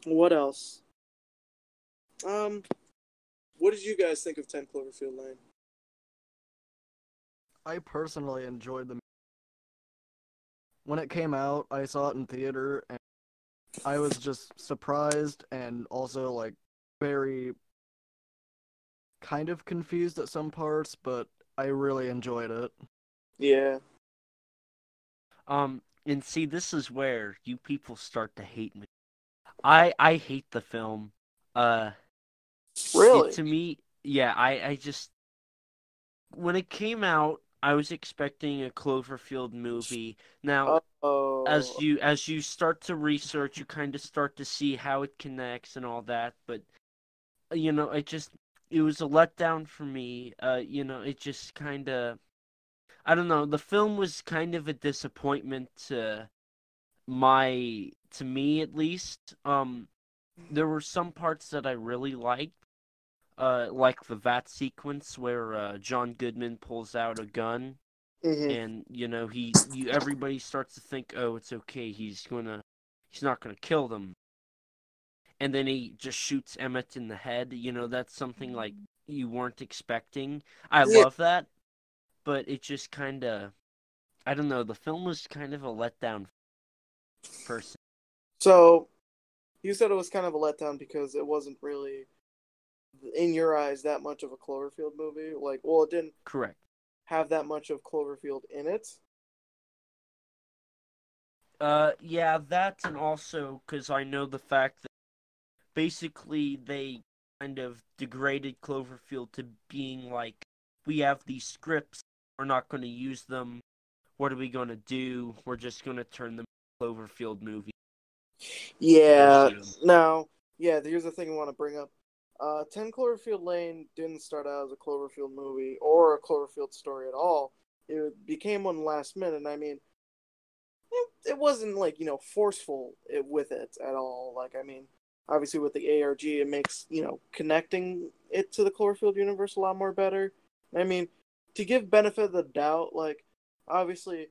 What else? What did you guys think of 10 Cloverfield Lane? I personally enjoyed the movie. When it came out, I saw it in theater, and I was just surprised and also, like, very kind of confused at some parts, but I really enjoyed it. Yeah. And see, this is where you people start to hate me. I hate the film. Really? To me, yeah, I just when it came out, I was expecting a Cloverfield movie. Now, as you start to research, you kind of start to see how it connects and all that, but you know, it was a letdown for me. You know, it just kind of, I don't know, the film was kind of a disappointment to me at least. There were some parts that I really liked. Like the VAT sequence where John Goodman pulls out a gun, and you know everybody starts to think, oh, it's okay, he's not gonna kill them, and then he just shoots Emmett in the head. You know, that's something like you weren't expecting. I love that, but it just kind of, I don't know. The film was kind of a letdown. Person. So, you said it was kind of a letdown because it wasn't really, in your eyes, that much of a Cloverfield movie? Like, well, it didn't Correct. have that much of Cloverfield in it? Yeah, that, and also because I know the fact that basically they kind of degraded Cloverfield to being like, we have these scripts, we're not going to use them, what are we going to do? We're just going to turn them into Cloverfield movie. Yeah. Now, here's the thing I want to bring up. Ten Cloverfield Lane didn't start out as a Cloverfield movie or a Cloverfield story at all. It became one last minute. I mean, it wasn't like, forceful with it at all. Like, I mean, obviously with the ARG, it makes, connecting it to the Cloverfield universe a lot more better. I mean, to give benefit of the doubt, like, obviously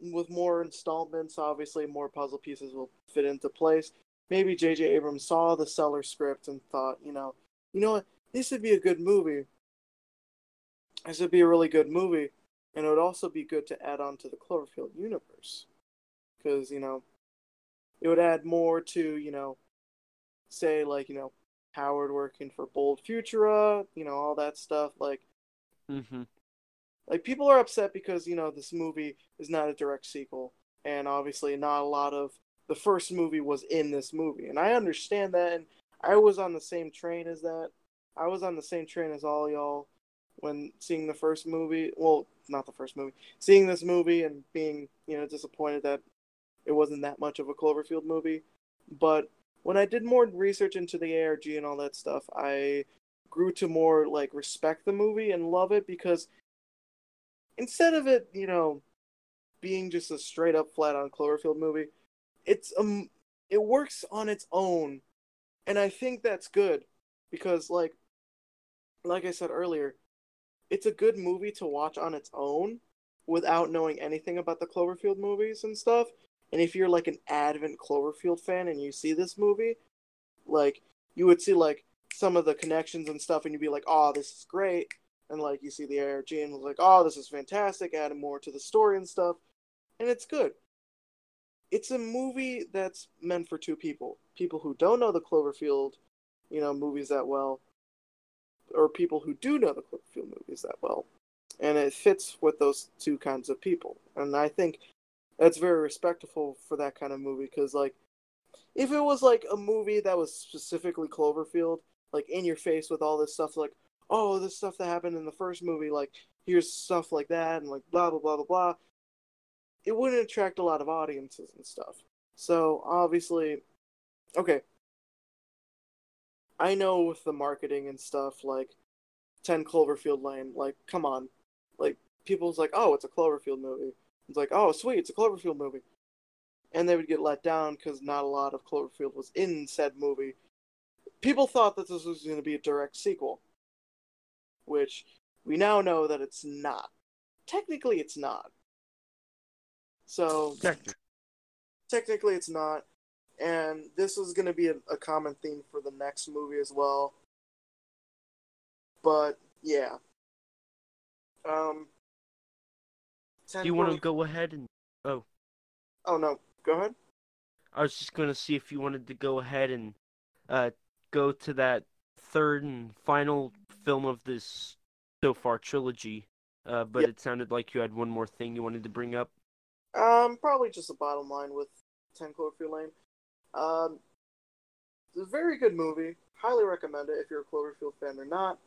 with more installments, obviously more puzzle pieces will fit into place. Maybe J.J. Abrams saw the seller script and thought, you know what, this would be a good movie. This would be a really good movie, and it would also be good to add on to the Cloverfield universe. Because, it would add more to, say, like, Howard working for Bold Futura, all that stuff. Like, like, people are upset because, this movie is not a direct sequel. And obviously not a lot of the first movie was in this movie. And I understand that, and I was on the same train as that. I was on the same train as all y'all when seeing the first movie. Well, not the first movie. Seeing this movie and being, disappointed that it wasn't that much of a Cloverfield movie. But when I did more research into the ARG and all that stuff, I grew to more, like, respect the movie and love it because instead of it, being just a straight up flat on Cloverfield movie, it works on its own, and I think that's good because like I said earlier, it's a good movie to watch on its own without knowing anything about the Cloverfield movies and stuff. And if you're like an avid Cloverfield fan and you see this movie, like you would see like some of the connections and stuff, and you'd be like, "Oh, this is great." And like you see the ARG and was like, "Oh, this is fantastic," adding more to the story and stuff, and it's good. It's a movie that's meant for two people. People who don't know the Cloverfield, movies that well, or people who do know the Cloverfield movies that well. And it fits with those two kinds of people. And I think that's very respectful for that kind of movie, because, like, if it was, like, a movie that was specifically Cloverfield, like, in your face with all this stuff, like, oh, this stuff that happened in the first movie, like, here's stuff like that, and, like, blah, blah, blah, blah, blah, it wouldn't attract a lot of audiences and stuff. So, obviously, okay, I know with the marketing and stuff, like, 10 Cloverfield Lane, like, come on. Like, people's like, oh, it's a Cloverfield movie. It's like, oh, sweet, it's a Cloverfield movie. And they would get let down because not a lot of Cloverfield was in said movie. People thought that this was going to be a direct sequel, which we now know that it's not. Technically, it's not. So, technically it's not. And this is going to be a common theme for the next movie as well. But, yeah. Do you want to go ahead and... Oh. Oh, no. Go ahead. I was just going to see if you wanted to go ahead and go to that third and final film of this so far trilogy. But It sounded like you had one more thing you wanted to bring up. Probably just a bottom line with 10 Cloverfield Lane. It's a very good movie. Highly recommend it if you're a Cloverfield fan or not.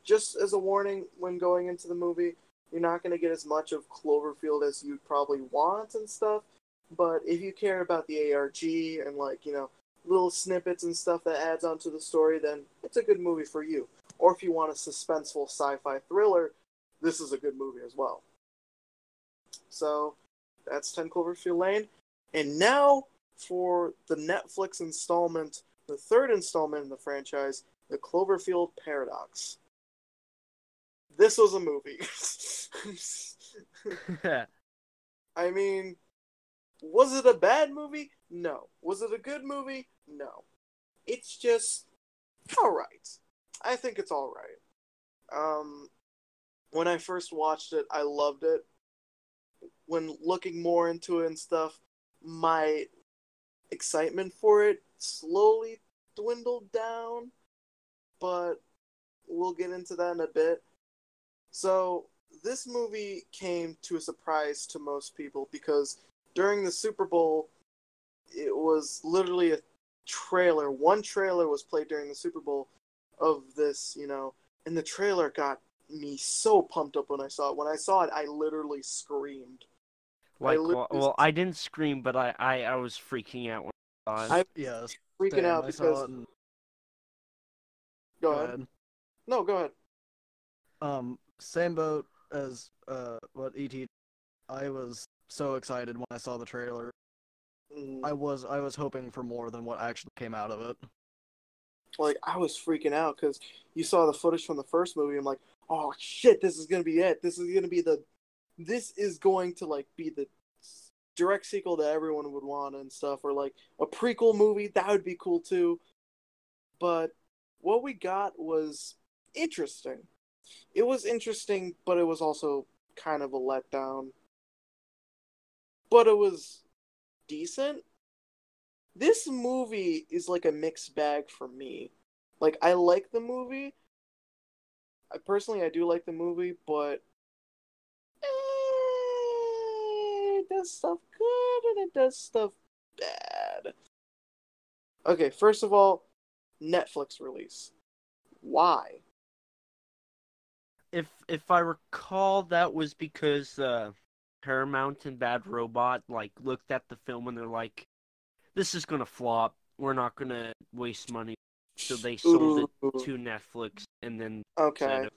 Just as a warning, when going into the movie, you're not going to get as much of Cloverfield as you'd probably want and stuff. But if you care about the ARG and, like, little snippets and stuff that adds onto the story, then it's a good movie for you. Or if you want a suspenseful sci-fi thriller, this is a good movie as well. So, that's 10 Cloverfield Lane. And now, for the Netflix installment, the third installment in the franchise, The Cloverfield Paradox. This was a movie. I mean, was it a bad movie? No. Was it a good movie? No. It's just alright. I think it's alright. When I first watched it, I loved it. When looking more into it and stuff, my excitement for it slowly dwindled down, but we'll get into that in a bit. So, this movie came to a surprise to most people because during the Super Bowl, it was literally a trailer. One trailer was played during the Super Bowl of this, and the trailer got me so pumped up when I saw it. When I saw it, I literally screamed. I didn't scream, but I was freaking out when I saw it. I was freaking out because Go Go ahead. ahead. No, go ahead. Same boat as what ET. I was so excited when I saw the trailer. Mm. I was hoping for more than what actually came out of it. Like, I was freaking out because you saw the footage from the first movie. I'm like, oh shit, this is gonna be it. This is going to like be the direct sequel that everyone would want and stuff, or like a prequel movie. That would be cool too. But what we got was interesting. It was interesting, but it was also kind of a letdown. But it was decent. This movie is like a mixed bag for me. Like, I like the movie. I do like the movie, but it does stuff good and it does stuff bad. Okay, first of all, Netflix release. Why? If I recall, that was because Paramount and Bad Robot like looked at the film and they're like, "This is gonna flop. We're not gonna waste money." So they sold it Ooh, to Netflix and then okay. said,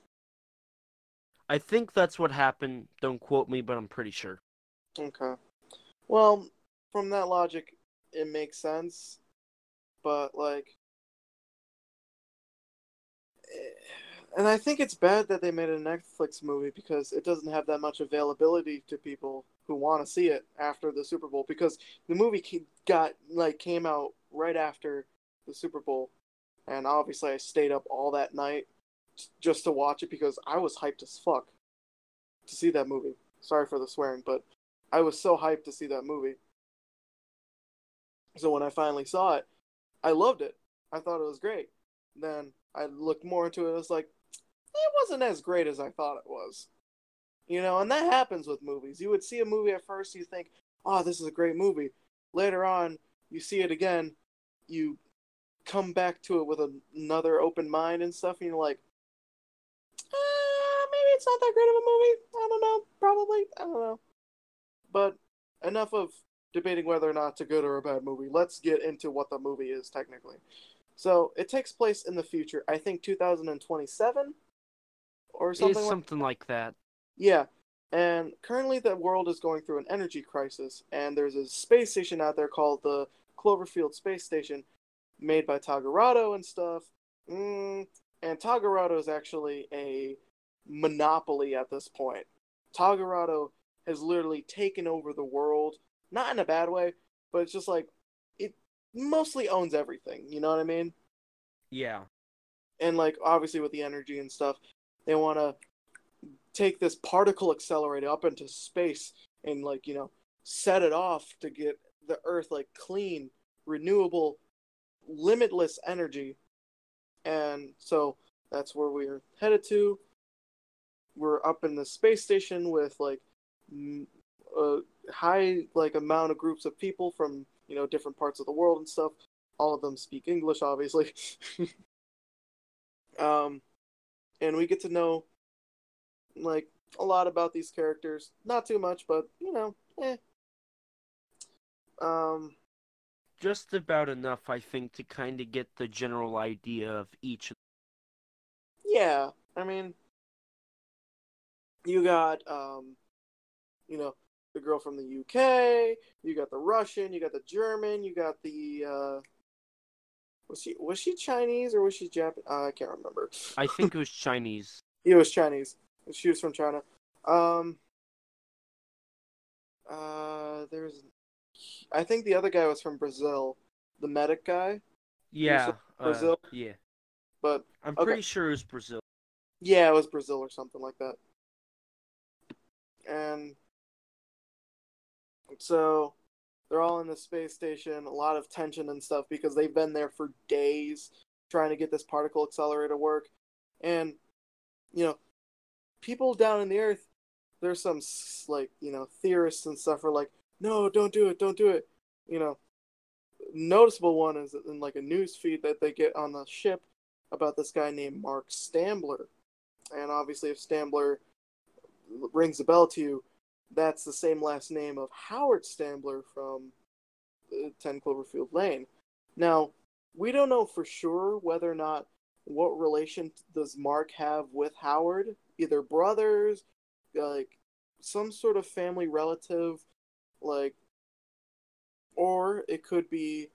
"I think that's what happened. Don't quote me, but I'm pretty sure." Okay. Well, from that logic, it makes sense. But, like, and I think it's bad that they made a Netflix movie because it doesn't have that much availability to people who want to see it after the Super Bowl, because the movie came out right after the Super Bowl, and obviously I stayed up all that night just to watch it because I was hyped as fuck to see that movie. Sorry for the swearing, but I was so hyped to see that movie. So when I finally saw it, I loved it. I thought it was great. Then I looked more into it. It was like, it wasn't as great as I thought it was. And that happens with movies. You would see a movie at first, you think, oh, this is a great movie. Later on, you see it again, you come back to it with another open mind and stuff, and you're like, maybe it's not that great of a movie. I don't know. Probably. I don't know. But enough of debating whether or not it's a good or a bad movie. Let's get into what the movie is technically. So it takes place in the future. I think 2027 or It's something like. something like that. Yeah. And currently the world is going through an energy crisis, and there's a space station out there called the Cloverfield Space Station, made by Tagarado and stuff. And Tagarado is actually a monopoly at this point. Tagarado has literally taken over the world, not in a bad way, but it's just like it mostly owns everything. You know what I mean? Yeah. And like obviously with the energy and stuff, they want to take this particle accelerator up into space and like set it off to get the Earth like clean, renewable, limitless energy. And so that's where we're headed to. We're up in the space station with like a high like amount of groups of people from different parts of the world and stuff. All of them speak English, obviously. And we get to know like a lot about these characters. Not too much, but eh. Just about enough, I think, to kind of get the general idea of each. Yeah, I mean, you got the girl from the UK, you got the Russian, you got the German, you got the was she Chinese or was she Japanese? I can't remember. I think it was Chinese. It was Chinese. She was from China. There's, I think the other guy was from Brazil, the medic guy. He was Yeah. from Brazil, Yeah. but I'm okay. pretty sure it was Brazil. Yeah, it was Brazil or something like that. And so they're all in the space station, a lot of tension and stuff because they've been there for days trying to get this particle accelerator to work. And, people down in the Earth, there's some, like, theorists and stuff are like, no, don't do it, don't do it. Noticeable one is in, like, a news feed that they get on the ship about this guy named Mark Stambler. And obviously if Stambler rings a bell to you, that's the same last name of Howard Stambler from 10 Cloverfield Lane. Now, we don't know for sure whether or not what relation does Mark have with Howard? Either brothers, like some sort of family relative, like, or it could be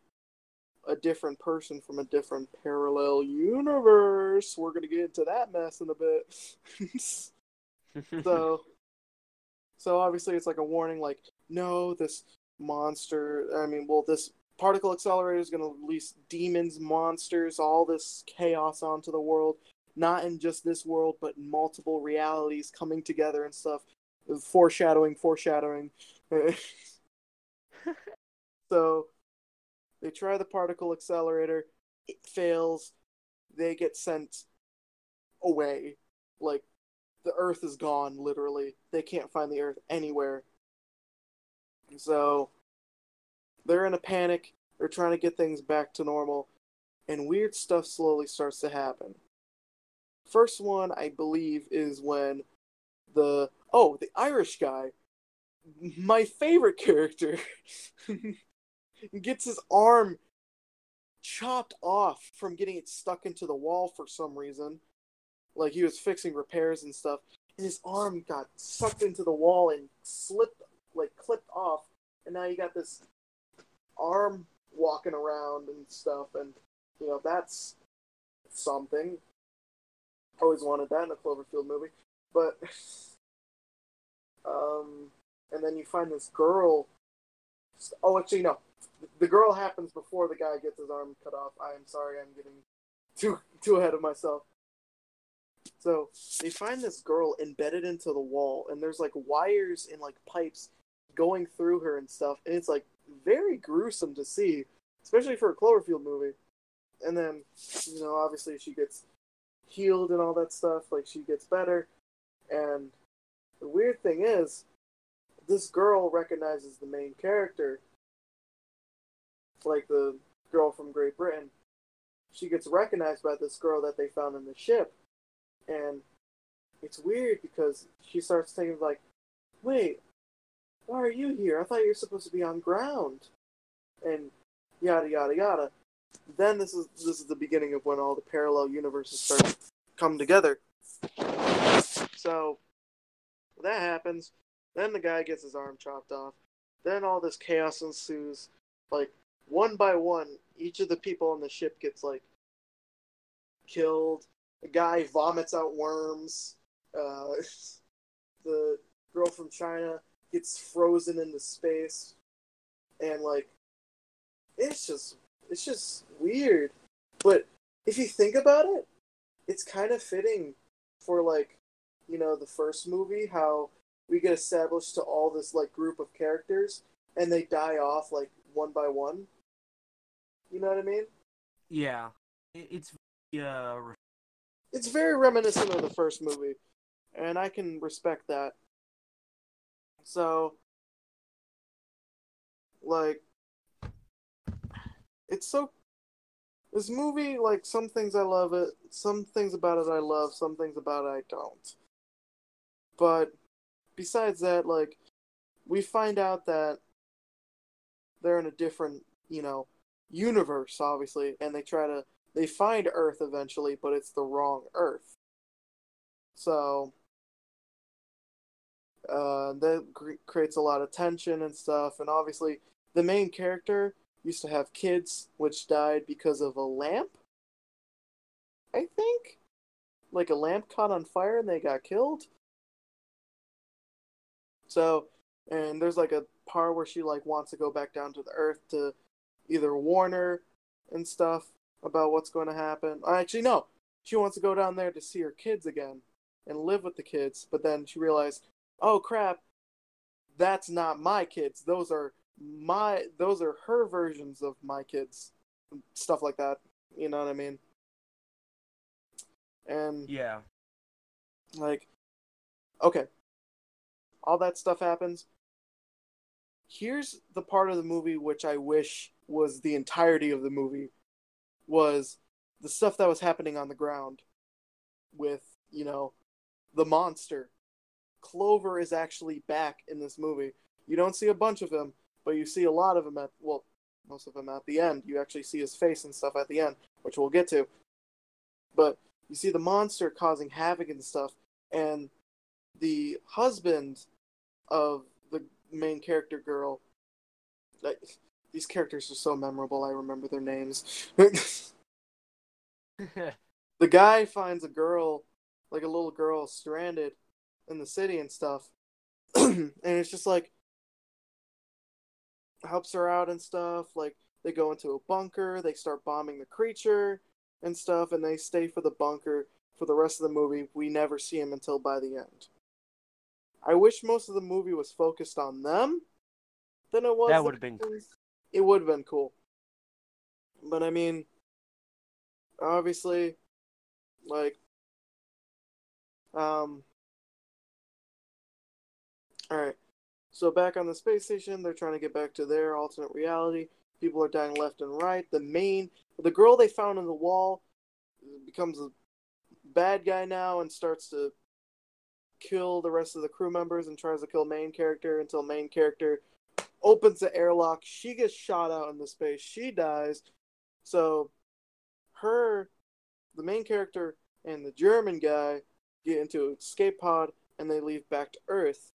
a different person from a different parallel universe. We're gonna get into that mess in a bit. so, so obviously it's like a warning, like, no, this monster. This particle accelerator is gonna release demons, monsters, all this chaos onto the world. Not in just this world, but in multiple realities coming together and stuff. Foreshadowing. So they try the particle accelerator. It fails. They get sent away. Like, the Earth is gone, literally. They can't find the Earth anywhere. So they're in a panic. They're trying to get things back to normal. And weird stuff slowly starts to happen. First one, I believe, is when the Irish guy, my favorite character, gets his arm chopped off from getting it stuck into the wall for some reason. Like, he was fixing repairs and stuff, and his arm got sucked into the wall and clipped off, and now you got this arm walking around and stuff, and, that's something. Always wanted that in a Cloverfield movie. But, and then you find this girl. Oh, actually, no. The girl happens before the guy gets his arm cut off. I'm sorry, I'm getting too ahead of myself. So, they find this girl embedded into the wall, and there's, like, wires and, like, pipes going through her and stuff, and it's, like, very gruesome to see, especially for a Cloverfield movie. And then, obviously she gets healed and all that stuff, like, she gets better, and the weird thing is, this girl recognizes the main character, like the girl from Great Britain. She gets recognized by this girl that they found in the ship, and it's weird because she starts thinking, like, wait, why are you here? I thought you were supposed to be on ground, and yada yada yada. Then this is the beginning of when all the parallel universes start to come together. So that happens. Then the guy gets his arm chopped off. Then all this chaos ensues. Like, one by one, each of the people on the ship gets, like, killed. The guy vomits out worms. The girl from China gets frozen into space. And, like, it's just weird. But if you think about it, it's kind of fitting for, like, the first movie, how we get established to all this, like, group of characters, and they die off, like, one by one. You know what I mean? Yeah. It's very reminiscent of the first movie, and I can respect that. So, like, it's so... This movie, like, some things I love it, some things about it I love, some things about it I don't. But besides that, like, we find out that they're in a different, universe, obviously, and they find Earth eventually, but it's the wrong Earth. So, that creates a lot of tension and stuff, and obviously, the main character used to have kids, which died because of a lamp, I think? Like, a lamp caught on fire and they got killed? So, and there's, like, a part where she, like, wants to go back down to the Earth to either warn her and stuff about what's going to happen. Actually, no. She wants to go down there to see her kids again and live with the kids, but then she realized, oh, crap, that's not my kids. Those are her versions of my kids. Stuff like that. You know what I mean? And, yeah. like, okay. All that stuff happens. Here's the part of the movie which I wish was the entirety of the movie, was the stuff that was happening on the ground with, the monster. Clover is actually back in this movie. You don't see a bunch of him, but you see a lot of him most of him at the end. You actually see his face and stuff at the end, which we'll get to. But you see the monster causing havoc and stuff, and the husband of the main character girl, like, these characters are so memorable, I remember their names. The guy finds a girl, like a little girl, stranded in the city and stuff. And it's just like, helps her out and stuff. Like, they go into a bunker, they start bombing the creature and stuff, and they stay for the bunker for the rest of the movie. We never see him until by the end. I wish most of the movie was focused on them than it was. That would have been cool. It would have been cool. But I mean, obviously, like, alright. So back on the space station, they're trying to get back to their alternate reality. People are dying left and right. The girl they found in the wall becomes a bad guy now and starts to kill the rest of the crew members and tries to kill main character until main character opens the airlock. She gets shot out into space. She dies. So the main character, and the German guy get into an escape pod and they leave back to Earth.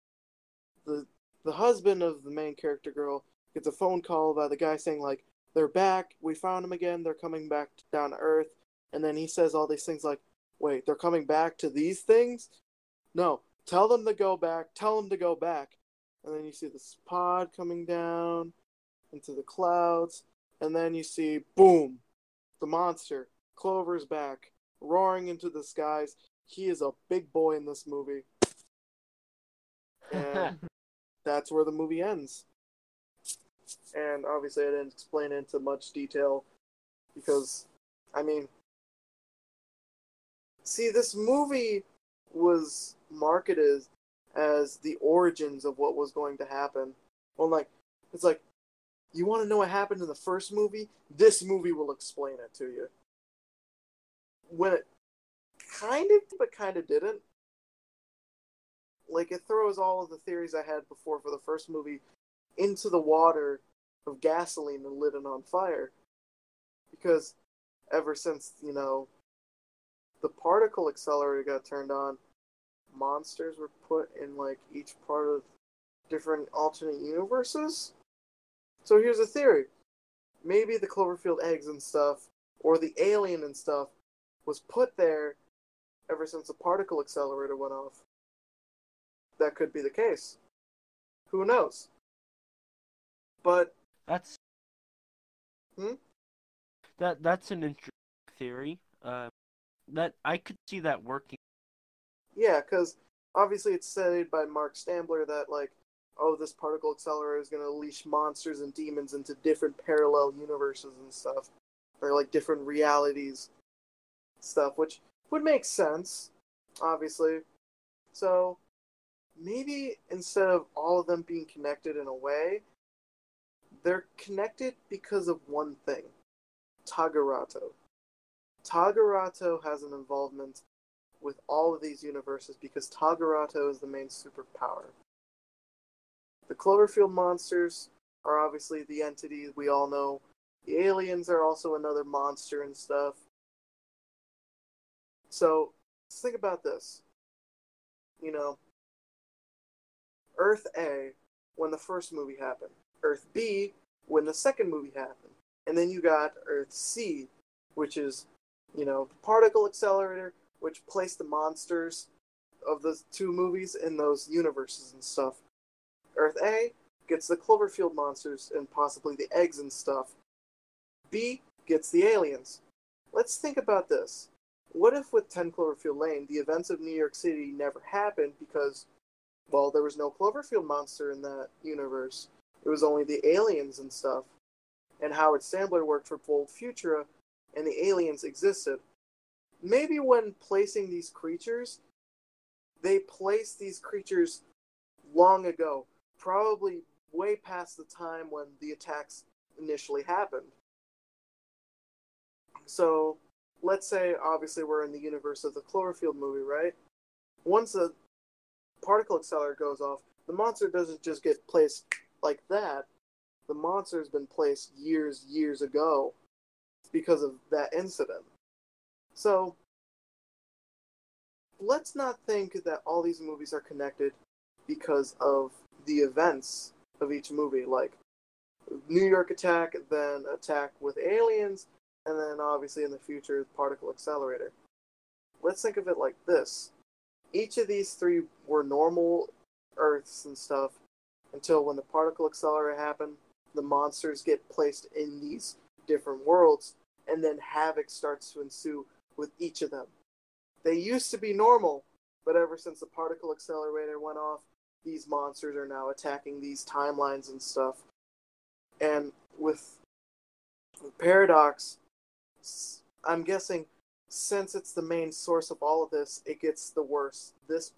The husband of the main character girl gets a phone call by the guy saying, like, they're back, we found them again, they're coming back down to Earth. And then he says all these things like, wait, they're coming back to these things? No, tell them to go back, And then you see this pod coming down into the clouds, and then you see, boom, the monster. Clover's back, roaring into the skies. He is a big boy in this movie. And that's where the movie ends. And obviously I didn't explain it into much detail because, I mean, see, this movie was marketed as the origins of what was going to happen. Well, like, it's like, you want to know what happened in the first movie? This movie will explain it to you. When it kind of, but kind of didn't. Like, it throws all of the theories I had before for the first movie into the water of gasoline and lit it on fire. Because ever since, the particle accelerator got turned on, monsters were put in, like, each part of different alternate universes. So here's a theory. Maybe the Cloverfield eggs and stuff, or the alien and stuff, was put there ever since the particle accelerator went off. That could be the case. Who knows? But that's that's an interesting theory. That I could see that working. Yeah, because obviously it's said by Mark Stambler that, like, oh, this particle accelerator is going to unleash monsters and demons into different parallel universes and stuff, or like different realities stuff, which would make sense, obviously. So maybe instead of all of them being connected in a way, they're connected because of one thing: Tagarato. Tagarato has an involvement with all of these universes because Tagarato is the main superpower. The Cloverfield monsters are obviously the entities we all know. The aliens are also another monster and stuff. So, let's think about this. Earth A, when the first movie happened. Earth B, when the second movie happened. And then you got Earth C, which is, the particle accelerator, which placed the monsters of the two movies in those universes and stuff. Earth A gets the Cloverfield monsters and possibly the eggs and stuff. B gets the aliens. Let's think about this. What if with 10 Cloverfield Lane, the events of New York City never happened because, well, there was no Cloverfield monster in that universe. It was only the aliens and stuff. And Howard Sandler worked for Bold Futura, and the aliens existed. Maybe when placing these creatures, they placed these creatures long ago, probably way past the time when the attacks initially happened. So, let's say, obviously, we're in the universe of the Cloverfield movie, right? Once the particle accelerator goes off, the monster doesn't just get placed like that. The monster has been placed years ago because of that incident. So, let's not think that all these movies are connected because of the events of each movie. Like New York Attack, then Attack with Aliens, and then obviously in the future, Particle Accelerator. Let's think of it like this. Each of these three were normal Earths and stuff until when the Particle Accelerator happened, the monsters get placed in these different worlds, and then havoc starts to ensue with each of them. They used to be normal, but ever since the Particle Accelerator went off, these monsters are now attacking these timelines and stuff. And with Paradox, I'm guessing since it's the main source of all of this, it gets the worst. This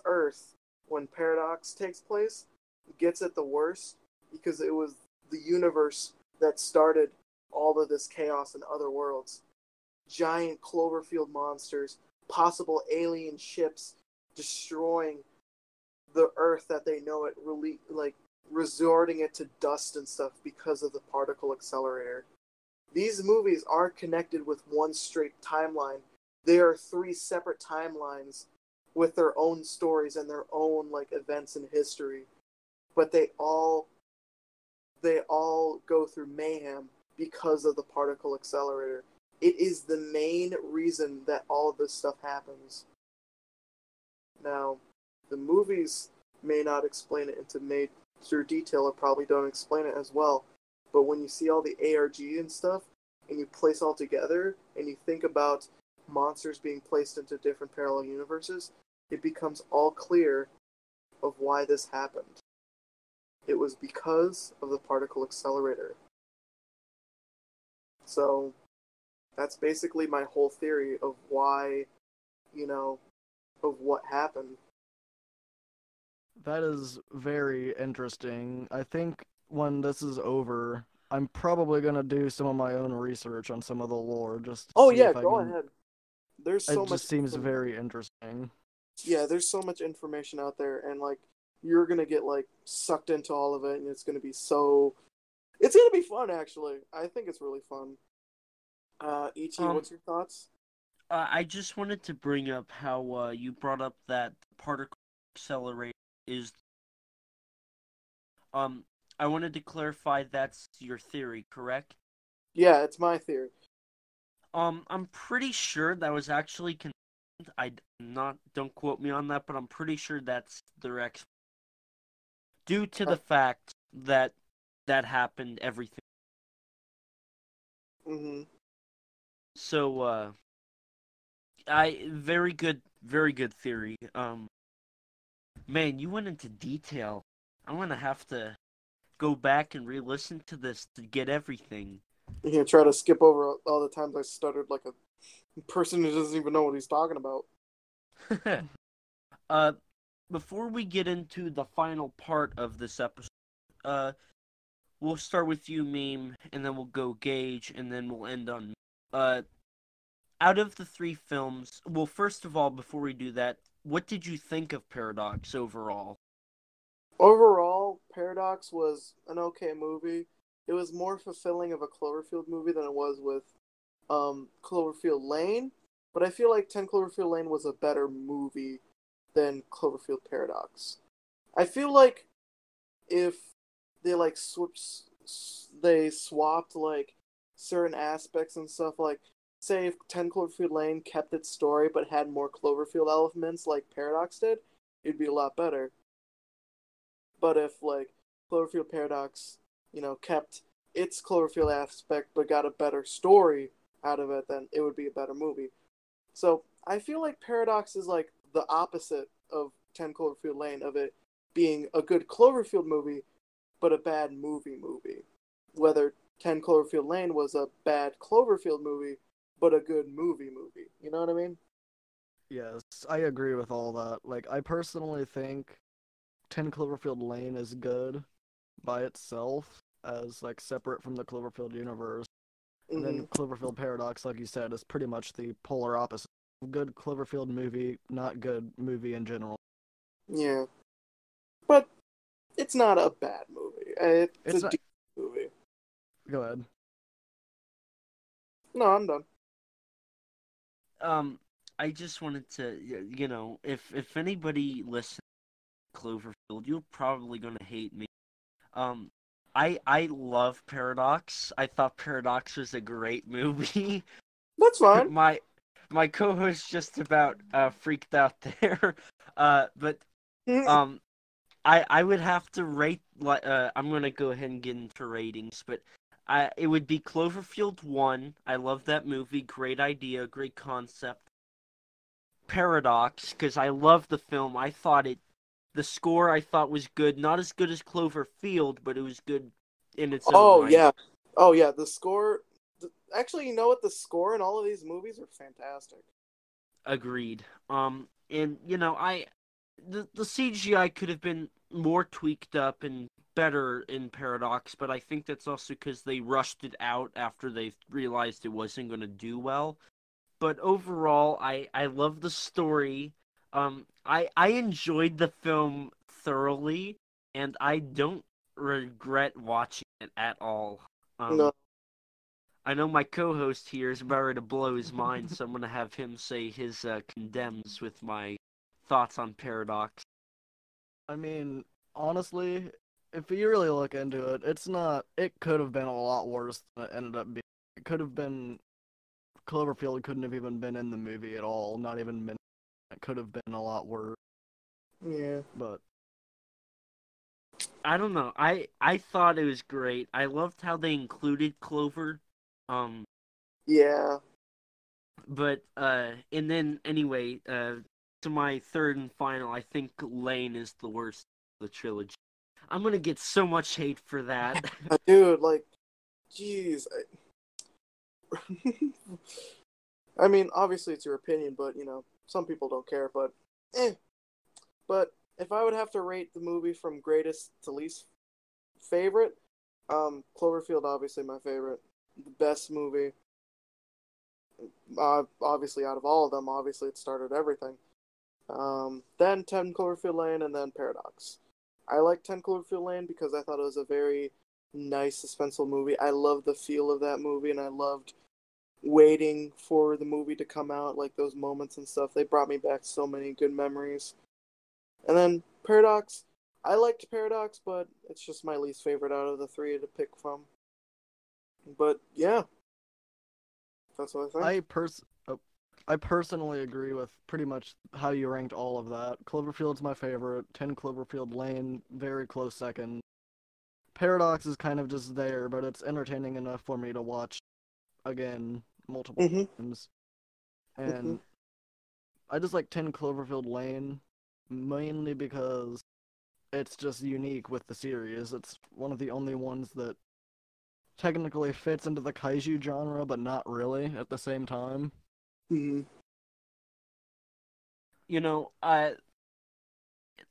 Earth, when Paradox takes place, gets it the worst because it was the universe that started all of this chaos in other worlds. Giant Cloverfield monsters, possible alien ships destroying the Earth that they know it, really like resorting it to dust and stuff because of the Particle Accelerator. These movies aren't connected with one straight timeline. They are three separate timelines with their own stories and their own like events in history, but they all go through mayhem because of the Particle Accelerator. It is the main reason that all of this stuff happens. Now, the movies may not explain it into major detail, or probably don't explain it as well, but when you see all the ARG and stuff, and you place all together, and you think about monsters being placed into different parallel universes, it becomes all clear of why this happened. It was because of the Particle Accelerator. So, that's basically my whole theory of why, of what happened. That is very interesting. I think when this is over, I'm probably gonna do some of my own research on some of the lore just to see if I Go can. ahead. There's so It much. just seems very interesting. Yeah, there's so much information out there, and like you're gonna get like sucked into all of it, and it's gonna be so. It's gonna be fun, actually. I think it's really fun. E.T., what's your thoughts? I just wanted to bring up how you brought up that particle accelerator is. I wanted to clarify that's your theory, correct? Yeah, it's my theory. I'm pretty sure that was actually don't quote me on that, but I'm pretty sure that's their due to the fact that happened, everything. Mm-hmm. So, very good theory. Man, you went into detail. I'm gonna have to go back and re-listen to this to get everything. You're gonna try to skip over all the times I stuttered like a person who doesn't even know what he's talking about. Before we get into the final part of this episode, we'll start with you, Meme, and then we'll go Gage, and then we'll end on. Out of the three films, well, first of all, before we do that, what did you think of Paradox overall? Overall, Paradox was an okay movie. It was more fulfilling of a Cloverfield movie than it was with Cloverfield Lane, but I feel like 10 Cloverfield Lane was a better movie than Cloverfield Paradox. I feel like if they like swapped like certain aspects and stuff, like say if 10 Cloverfield Lane kept its story but had more Cloverfield elements like Paradox did, it'd be a lot better. But if like Cloverfield Paradox, kept its Cloverfield aspect but got a better story out of it, then it would be a better movie. So I feel like Paradox is like the opposite of 10 Cloverfield Lane, of it being a good Cloverfield movie but a bad movie. Whether 10 Cloverfield Lane was a bad Cloverfield movie but a good movie. You know what I mean? Yes, I agree with all that. Like, I personally think 10 Cloverfield Lane is good by itself, as like separate from the Cloverfield universe. And then Cloverfield Paradox, like you said, is pretty much the polar opposite. Good Cloverfield movie, not good movie in general. Yeah. But it's not a bad movie. It's a not... decent movie. Go ahead. No, I'm done. I just wanted to, if anybody listens to Cloverfield, you're probably gonna hate me. Um, I love Paradox. I thought Paradox was a great movie. That's fine. My co-host just about freaked out there. But um, I would have to rate. I'm gonna go ahead and get into ratings, but it would be Cloverfield 1. I love that movie. Great idea, great concept. Paradox, because I love the film. The score I thought was good. Not as good as Cloverfield, but it was good in its own Oh right. yeah, oh yeah. The score. Actually, you know what? The score in all of these movies are fantastic. Agreed. And the CGI could have been more tweaked up and better in Paradox, but I think that's also because they rushed it out after they realized it wasn't going to do well. But overall, I love the story. I enjoyed the film thoroughly, and I don't regret watching it at all. No, I know my co-host here is about ready to blow his mind, so I'm gonna have him say his condemns with my thoughts on Paradox. I mean, honestly, if you really look into it, it's not. It could have been a lot worse than it ended up being. It could have been. Cloverfield couldn't have even been in the movie at all. Not even been. It could have been a lot worse. yeah, But I don't know. I thought it was great. I loved how they included Clover. Um, yeah. but and then anyway, to my third and final, I think Lane is the worst of the trilogy. I'm gonna get so much hate for that. Dude, like, jeez. I mean, obviously it's your opinion, but some people don't care. But, But if I would have to rate the movie from greatest to least favorite, Cloverfield obviously my favorite, the best movie. Obviously out of all of them, obviously it started everything. Then 10 Cloverfield Lane, and then Paradox. I like 10 Cloverfield Lane because I thought it was a very nice suspenseful movie. I loved the feel of that movie, and I loved waiting for the movie to come out, like those moments and stuff. They brought me back so many good memories. And then Paradox, I liked Paradox, but it's just my least favorite out of the three to pick from. But yeah, that's what I think. I personally agree with pretty much how you ranked all of that. Cloverfield's my favorite. 10 Cloverfield Lane, very close second. Paradox is kind of just there, but it's entertaining enough for me to watch again multiple Mm-hmm. times. Mm-hmm. And I just like 10 Cloverfield Lane mainly because it's just unique with the series. It's one of the only ones that technically fits into the kaiju genre, but not really at the same time. Mm-hmm.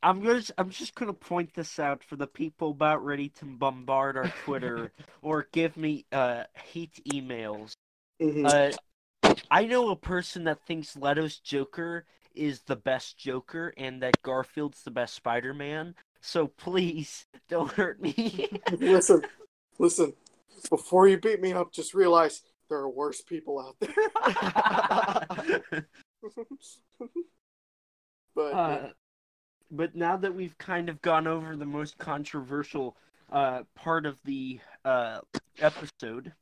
I'm just gonna point this out for the people about ready to bombard our Twitter or give me hate emails. Mm-hmm. Uh, I know a person that thinks Leto's Joker is the best Joker and that Garfield's the best Spider-Man. So please don't hurt me. Listen, listen. Before you beat me up, just realize there are worse people out there. But yeah. But now that we've kind of gone over the most controversial part of the episode,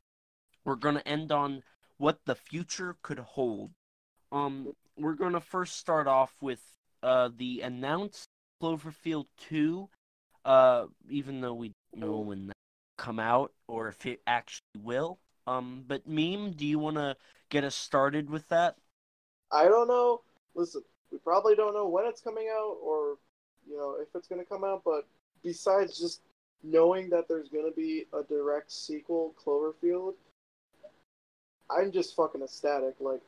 we're going to end on what the future could hold. We're going to first start off with the announced Cloverfield 2, even though we don't know when that will come out or if it actually will. But Meme, do you want to get us started with that? I don't know. Listen, we probably don't know when it's coming out or, if it's going to come out, but besides just knowing that there's going to be a direct sequel, Cloverfield, I'm just fucking ecstatic. Like,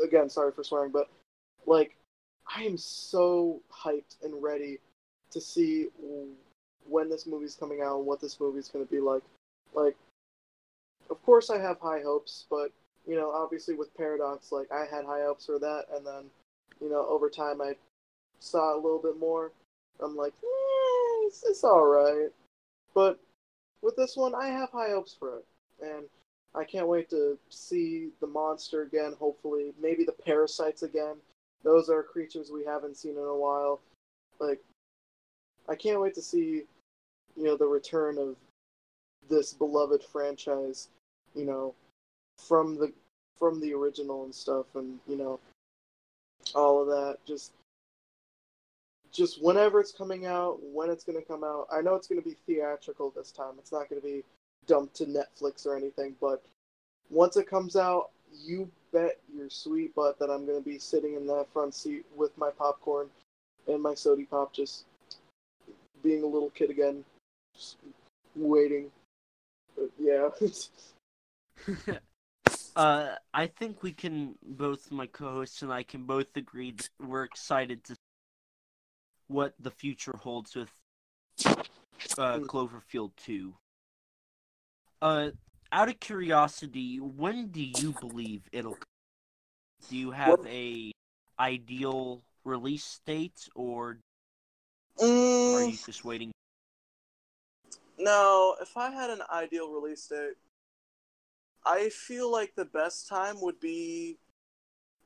again, sorry for swearing, but, like, I am so hyped and ready to see when this movie's coming out and what this movie's going to be like. Like, of course I have high hopes, but obviously with Paradox, like, I had high hopes for that, and then, over time I saw a little bit more. I'm like, it's alright. But with this one, I have high hopes for it. And I can't wait to see the monster again, hopefully. Maybe the parasites again. Those are creatures we haven't seen in a while. Like, I can't wait to see, the return of this beloved franchise, from the original and stuff, and, all of that. Just whenever it's coming out, when it's going to come out. I know it's going to be theatrical this time. It's not going to be dumped to Netflix or anything, but once it comes out, you bet your sweet butt that I'm going to be sitting in that front seat with my popcorn and my sody pop, just being a little kid again, just waiting. But yeah. I think we can both, my co-hosts and I can both agree that we're excited to see what the future holds with Cloverfield 2. Out of curiosity, when do you believe it'll come? Do you have a ideal release date, or are you just waiting? No, if I had an ideal release date, I feel like the best time would be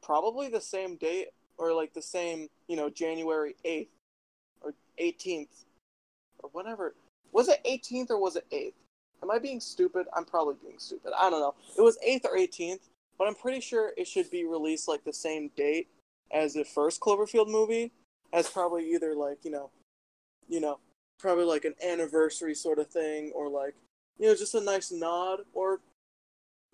probably the same date, or like the same, January 8th or 18th or whatever. Was it 18th or was it 8th? Am I being stupid? I'm probably being stupid. I don't know. It was 8th or 18th, but I'm pretty sure it should be released like the same date as the first Cloverfield movie, as probably either like, probably like an anniversary sort of thing, or like, just a nice nod, or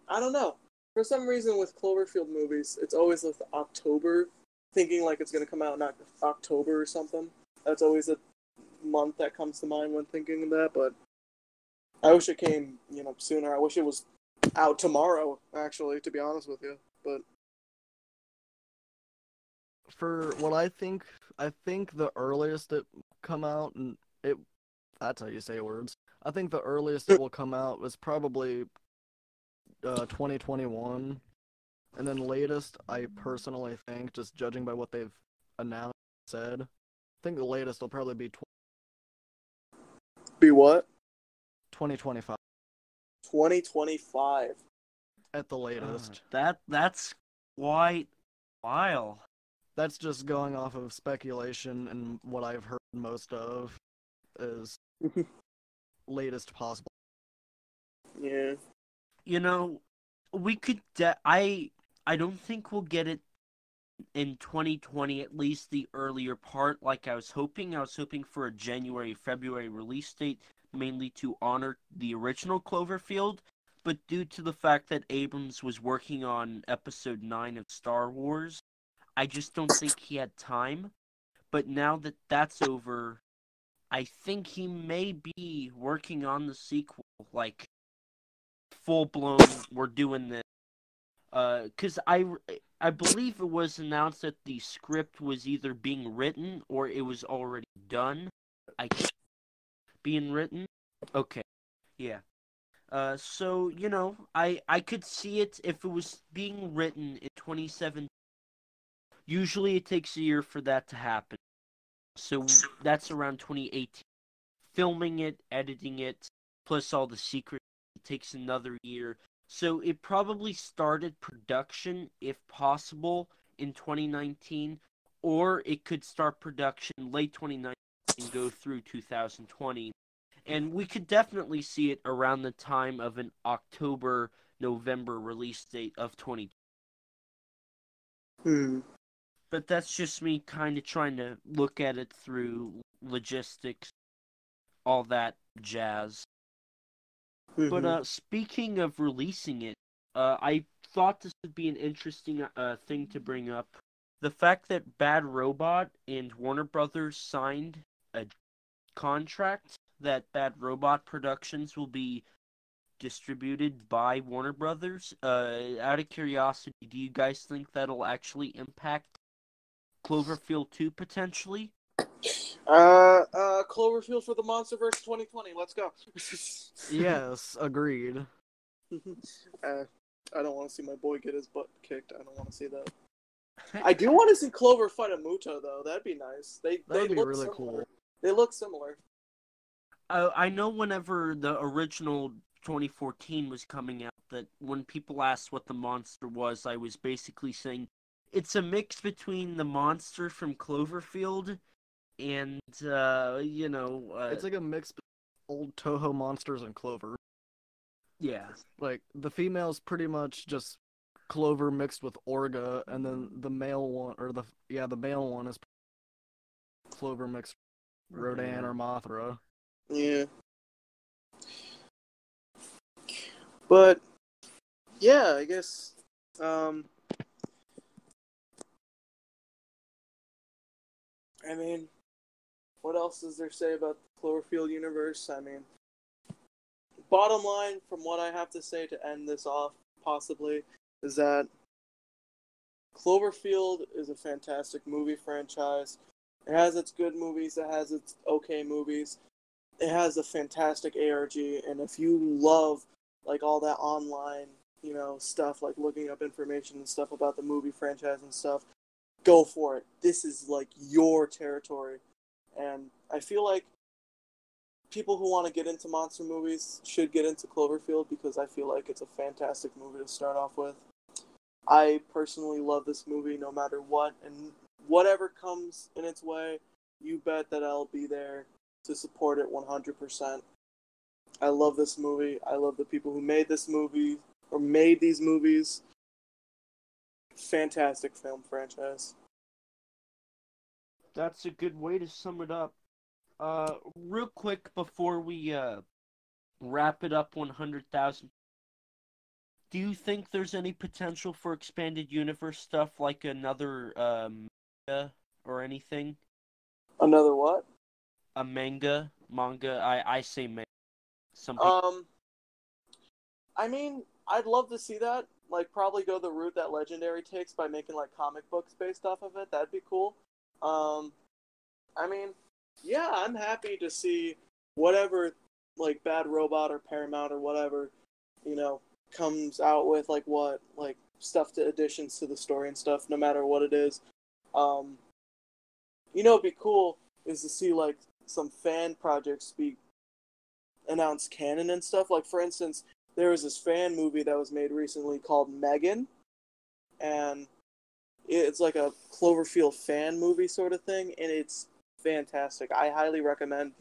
I don't know. For some reason with Cloverfield movies, it's always like October, thinking like it's going to come out in October or something. That's always a month that comes to mind when thinking of that, but I wish it came, sooner. I wish it was out tomorrow, actually, to be honest with you. But For what I think the earliest it will come out, and that's how you say words. I think the earliest it will come out was probably 2021, and then latest, I personally think, just judging by what they've announced, said, I think the latest will probably be be what? 2025 2025. at the latest. That's quite a while. That's just going off of speculation, and what I've heard most of is latest possible. Yeah. We could. I don't think we'll get it in 2020, at least the earlier part. Like I was hoping for a January, February release date, mainly to honor the original Cloverfield. But due to the fact that Abrams was working on Episode 9 of Star Wars, I just don't think he had time. But now that that's over, I think he may be working on the sequel, like full blown. We're doing this. Because I believe it was announced that the script was either being written or it was already done. Being written. Okay, yeah. So I could see it if it was being written in 2017. Usually it takes a year for that to happen. So that's around 2018. Filming it, editing it, plus all the secrets, it takes another year. So it probably started production, if possible, in 2019, or it could start production late 2019 and go through 2020. And we could definitely see it around the time of an October, November release date of 2020. But that's just me kind of trying to look at it through logistics, all that jazz. But speaking of releasing it, I thought this would be an interesting thing to bring up. The fact that Bad Robot and Warner Brothers signed a contract that Bad Robot Productions will be distributed by Warner Brothers. Out of curiosity, do you guys think that'll actually impact Cloverfield 2 potentially? Cloverfield for the Monsterverse 2020. Let's go. Yes, agreed. I don't want to see my boy get his butt kicked. I don't want to see that. I do want to see Clover fight a Muto, though. That'd be nice. They That'd be look really similar. cool. They look similar. I know whenever the original 2014 was coming out, that when people asked what the monster was, I was basically saying it's a mix between the monster from Cloverfield and, It's like a mix between old Toho monsters and Clover. yeah. Like, the female's pretty much just Clover mixed with Orga, and then the male one, the male one is Clover mixed with Rodan or Mothra. Yeah. But, yeah, I guess, I mean, what else is there to say about the Cloverfield universe? I mean, bottom line, from what I have to say to end this off, possibly, is that Cloverfield is a fantastic movie franchise. It has its good movies, it has its okay movies. It has a fantastic ARG, and if you love, like, all that online, stuff, like looking up information and stuff about the movie franchise and stuff, go for it. This is, like, your territory. And I feel like people who want to get into monster movies should get into Cloverfield, because I feel like it's a fantastic movie to start off with. I personally love this movie no matter what, and whatever comes in its way, you bet that I'll be there to support it 100%. I love this movie. I love the people who made this movie, or made these movies. Fantastic film franchise. That's a good way to sum it up. Real quick before we wrap it up 100,000, do you think there's any potential for expanded universe stuff, like another manga or anything? Another what? A manga? I say manga. Some people... I mean, I'd love to see that. Like, probably go the route that Legendary takes by making, like, comic books based off of it. That'd be cool. I mean, yeah, I'm happy to see whatever, like, Bad Robot or Paramount or whatever, comes out with, like, stuff to additions to the story and stuff, no matter what it is. It'd be cool is to see, like, some fan projects be announced canon and stuff. Like, for instance, there was this fan movie that was made recently called Megan, and it's like a Cloverfield fan movie sort of thing, and it's fantastic. I highly recommend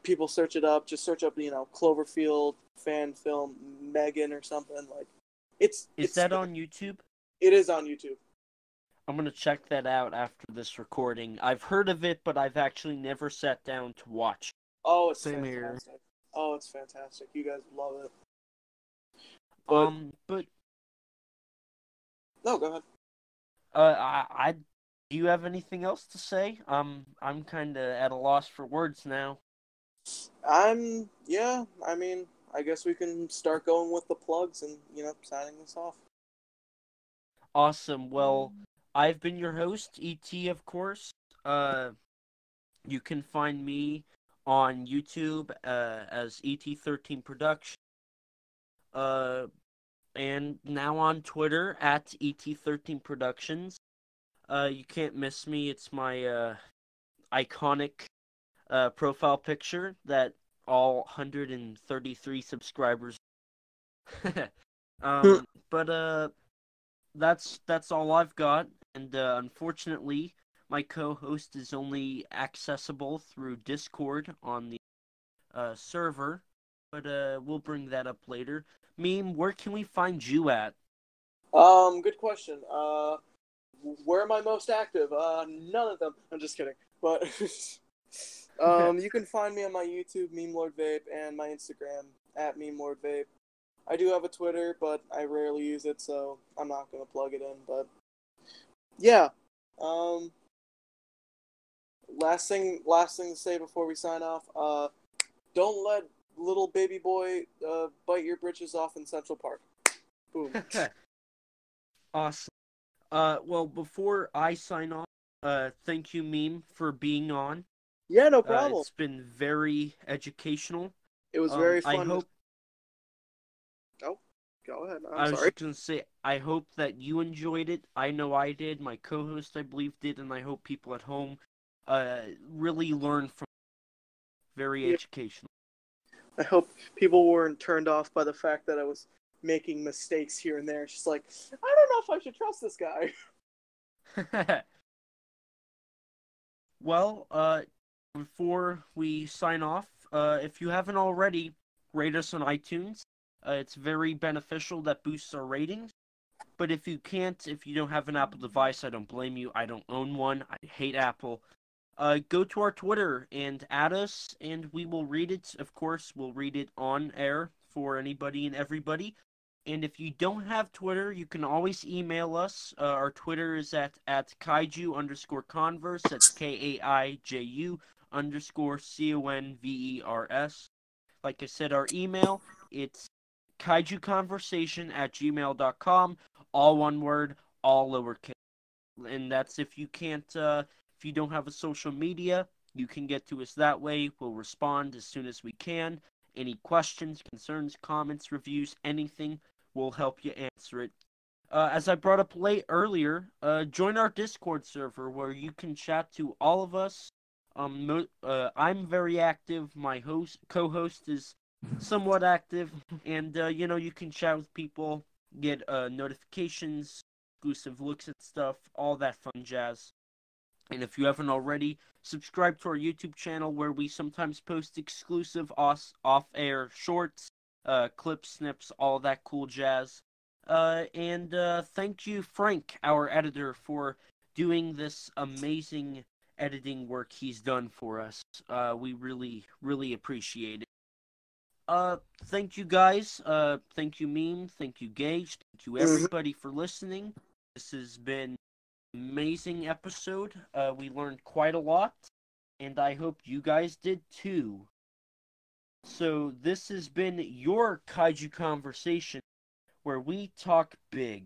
people search it up. Just search up, Cloverfield fan film Megan or something. Like, Is that on YouTube? It is on YouTube. I'm gonna check that out after this recording. I've heard of it, but I've actually never sat down to watch. Oh, it's Same fantastic. here. Oh, it's fantastic. You guys love it. But no, go ahead. Do you have anything else to say? I'm kind of at a loss for words now. I mean, I guess we can start going with the plugs and, signing this off. Awesome. Well, I've been your host, ET, of course. You can find me on YouTube as ET13 Production. And now on Twitter at ET13 Productions. You can't miss me. It's my iconic profile picture that all 133 subscribers. But that's all I've got, and unfortunately, my co-host is only accessible through Discord on the server. But we'll bring that up later. Meme, where can we find you at? Good question. Where am I most active? None of them. I'm just kidding. But you can find me on my YouTube, MemeLordVape, and my Instagram at MemeLordVape. I do have a Twitter, but I rarely use it, so I'm not gonna plug it in. But yeah. Last thing to say before we sign off. Don't let little baby boy bite your britches off in Central Park. Boom. Awesome. Well, before I sign off, thank you, Meme, for being on. Yeah, no problem. It's been very educational. It was very fun. I hope... Oh, go ahead. I was just going to say, I hope that you enjoyed it. I know I did. My co-host, I believe, did. And I hope people at home really learn from it. Very educational. I hope people weren't turned off by the fact that I was making mistakes here and there. She's like, I don't know if I should trust this guy. Well, before we sign off, if you haven't already, rate us on iTunes. It's very beneficial. That boosts our ratings. But if you can't, if you don't have an Apple device, I don't blame you. I don't own one. I hate Apple. Go to our Twitter and add us, and we will read it. Of course, we'll read it on air for anybody and everybody. And if you don't have Twitter, you can always email us. Our Twitter is at Kaiju_Converse. That's KAIJU_CONVERS. Like I said, our email, it's kaijuconversation@gmail.com. All one word, all lowercase. And that's if you can't, if you don't have a social media, you can get to us that way. We'll respond as soon as we can. Any questions, concerns, comments, reviews, anything, we'll help you answer it. As I brought up earlier, join our Discord server where you can chat to all of us. I'm very active. My co-host is somewhat active, and you can chat with people, get notifications, exclusive looks at stuff, all that fun jazz. And if you haven't already, subscribe to our YouTube channel where we sometimes post exclusive off-air shorts, clips, snips, all that cool jazz. And thank you, Frank, our editor, for doing this amazing editing work he's done for us. We really, really appreciate it. Thank you guys. Thank you, Meme. Thank you, Gage. Thank you, everybody, for listening. This has been an amazing episode. We learned quite a lot, and I hope you guys did too. So this has been your Kaiju Conversation, where we talk big.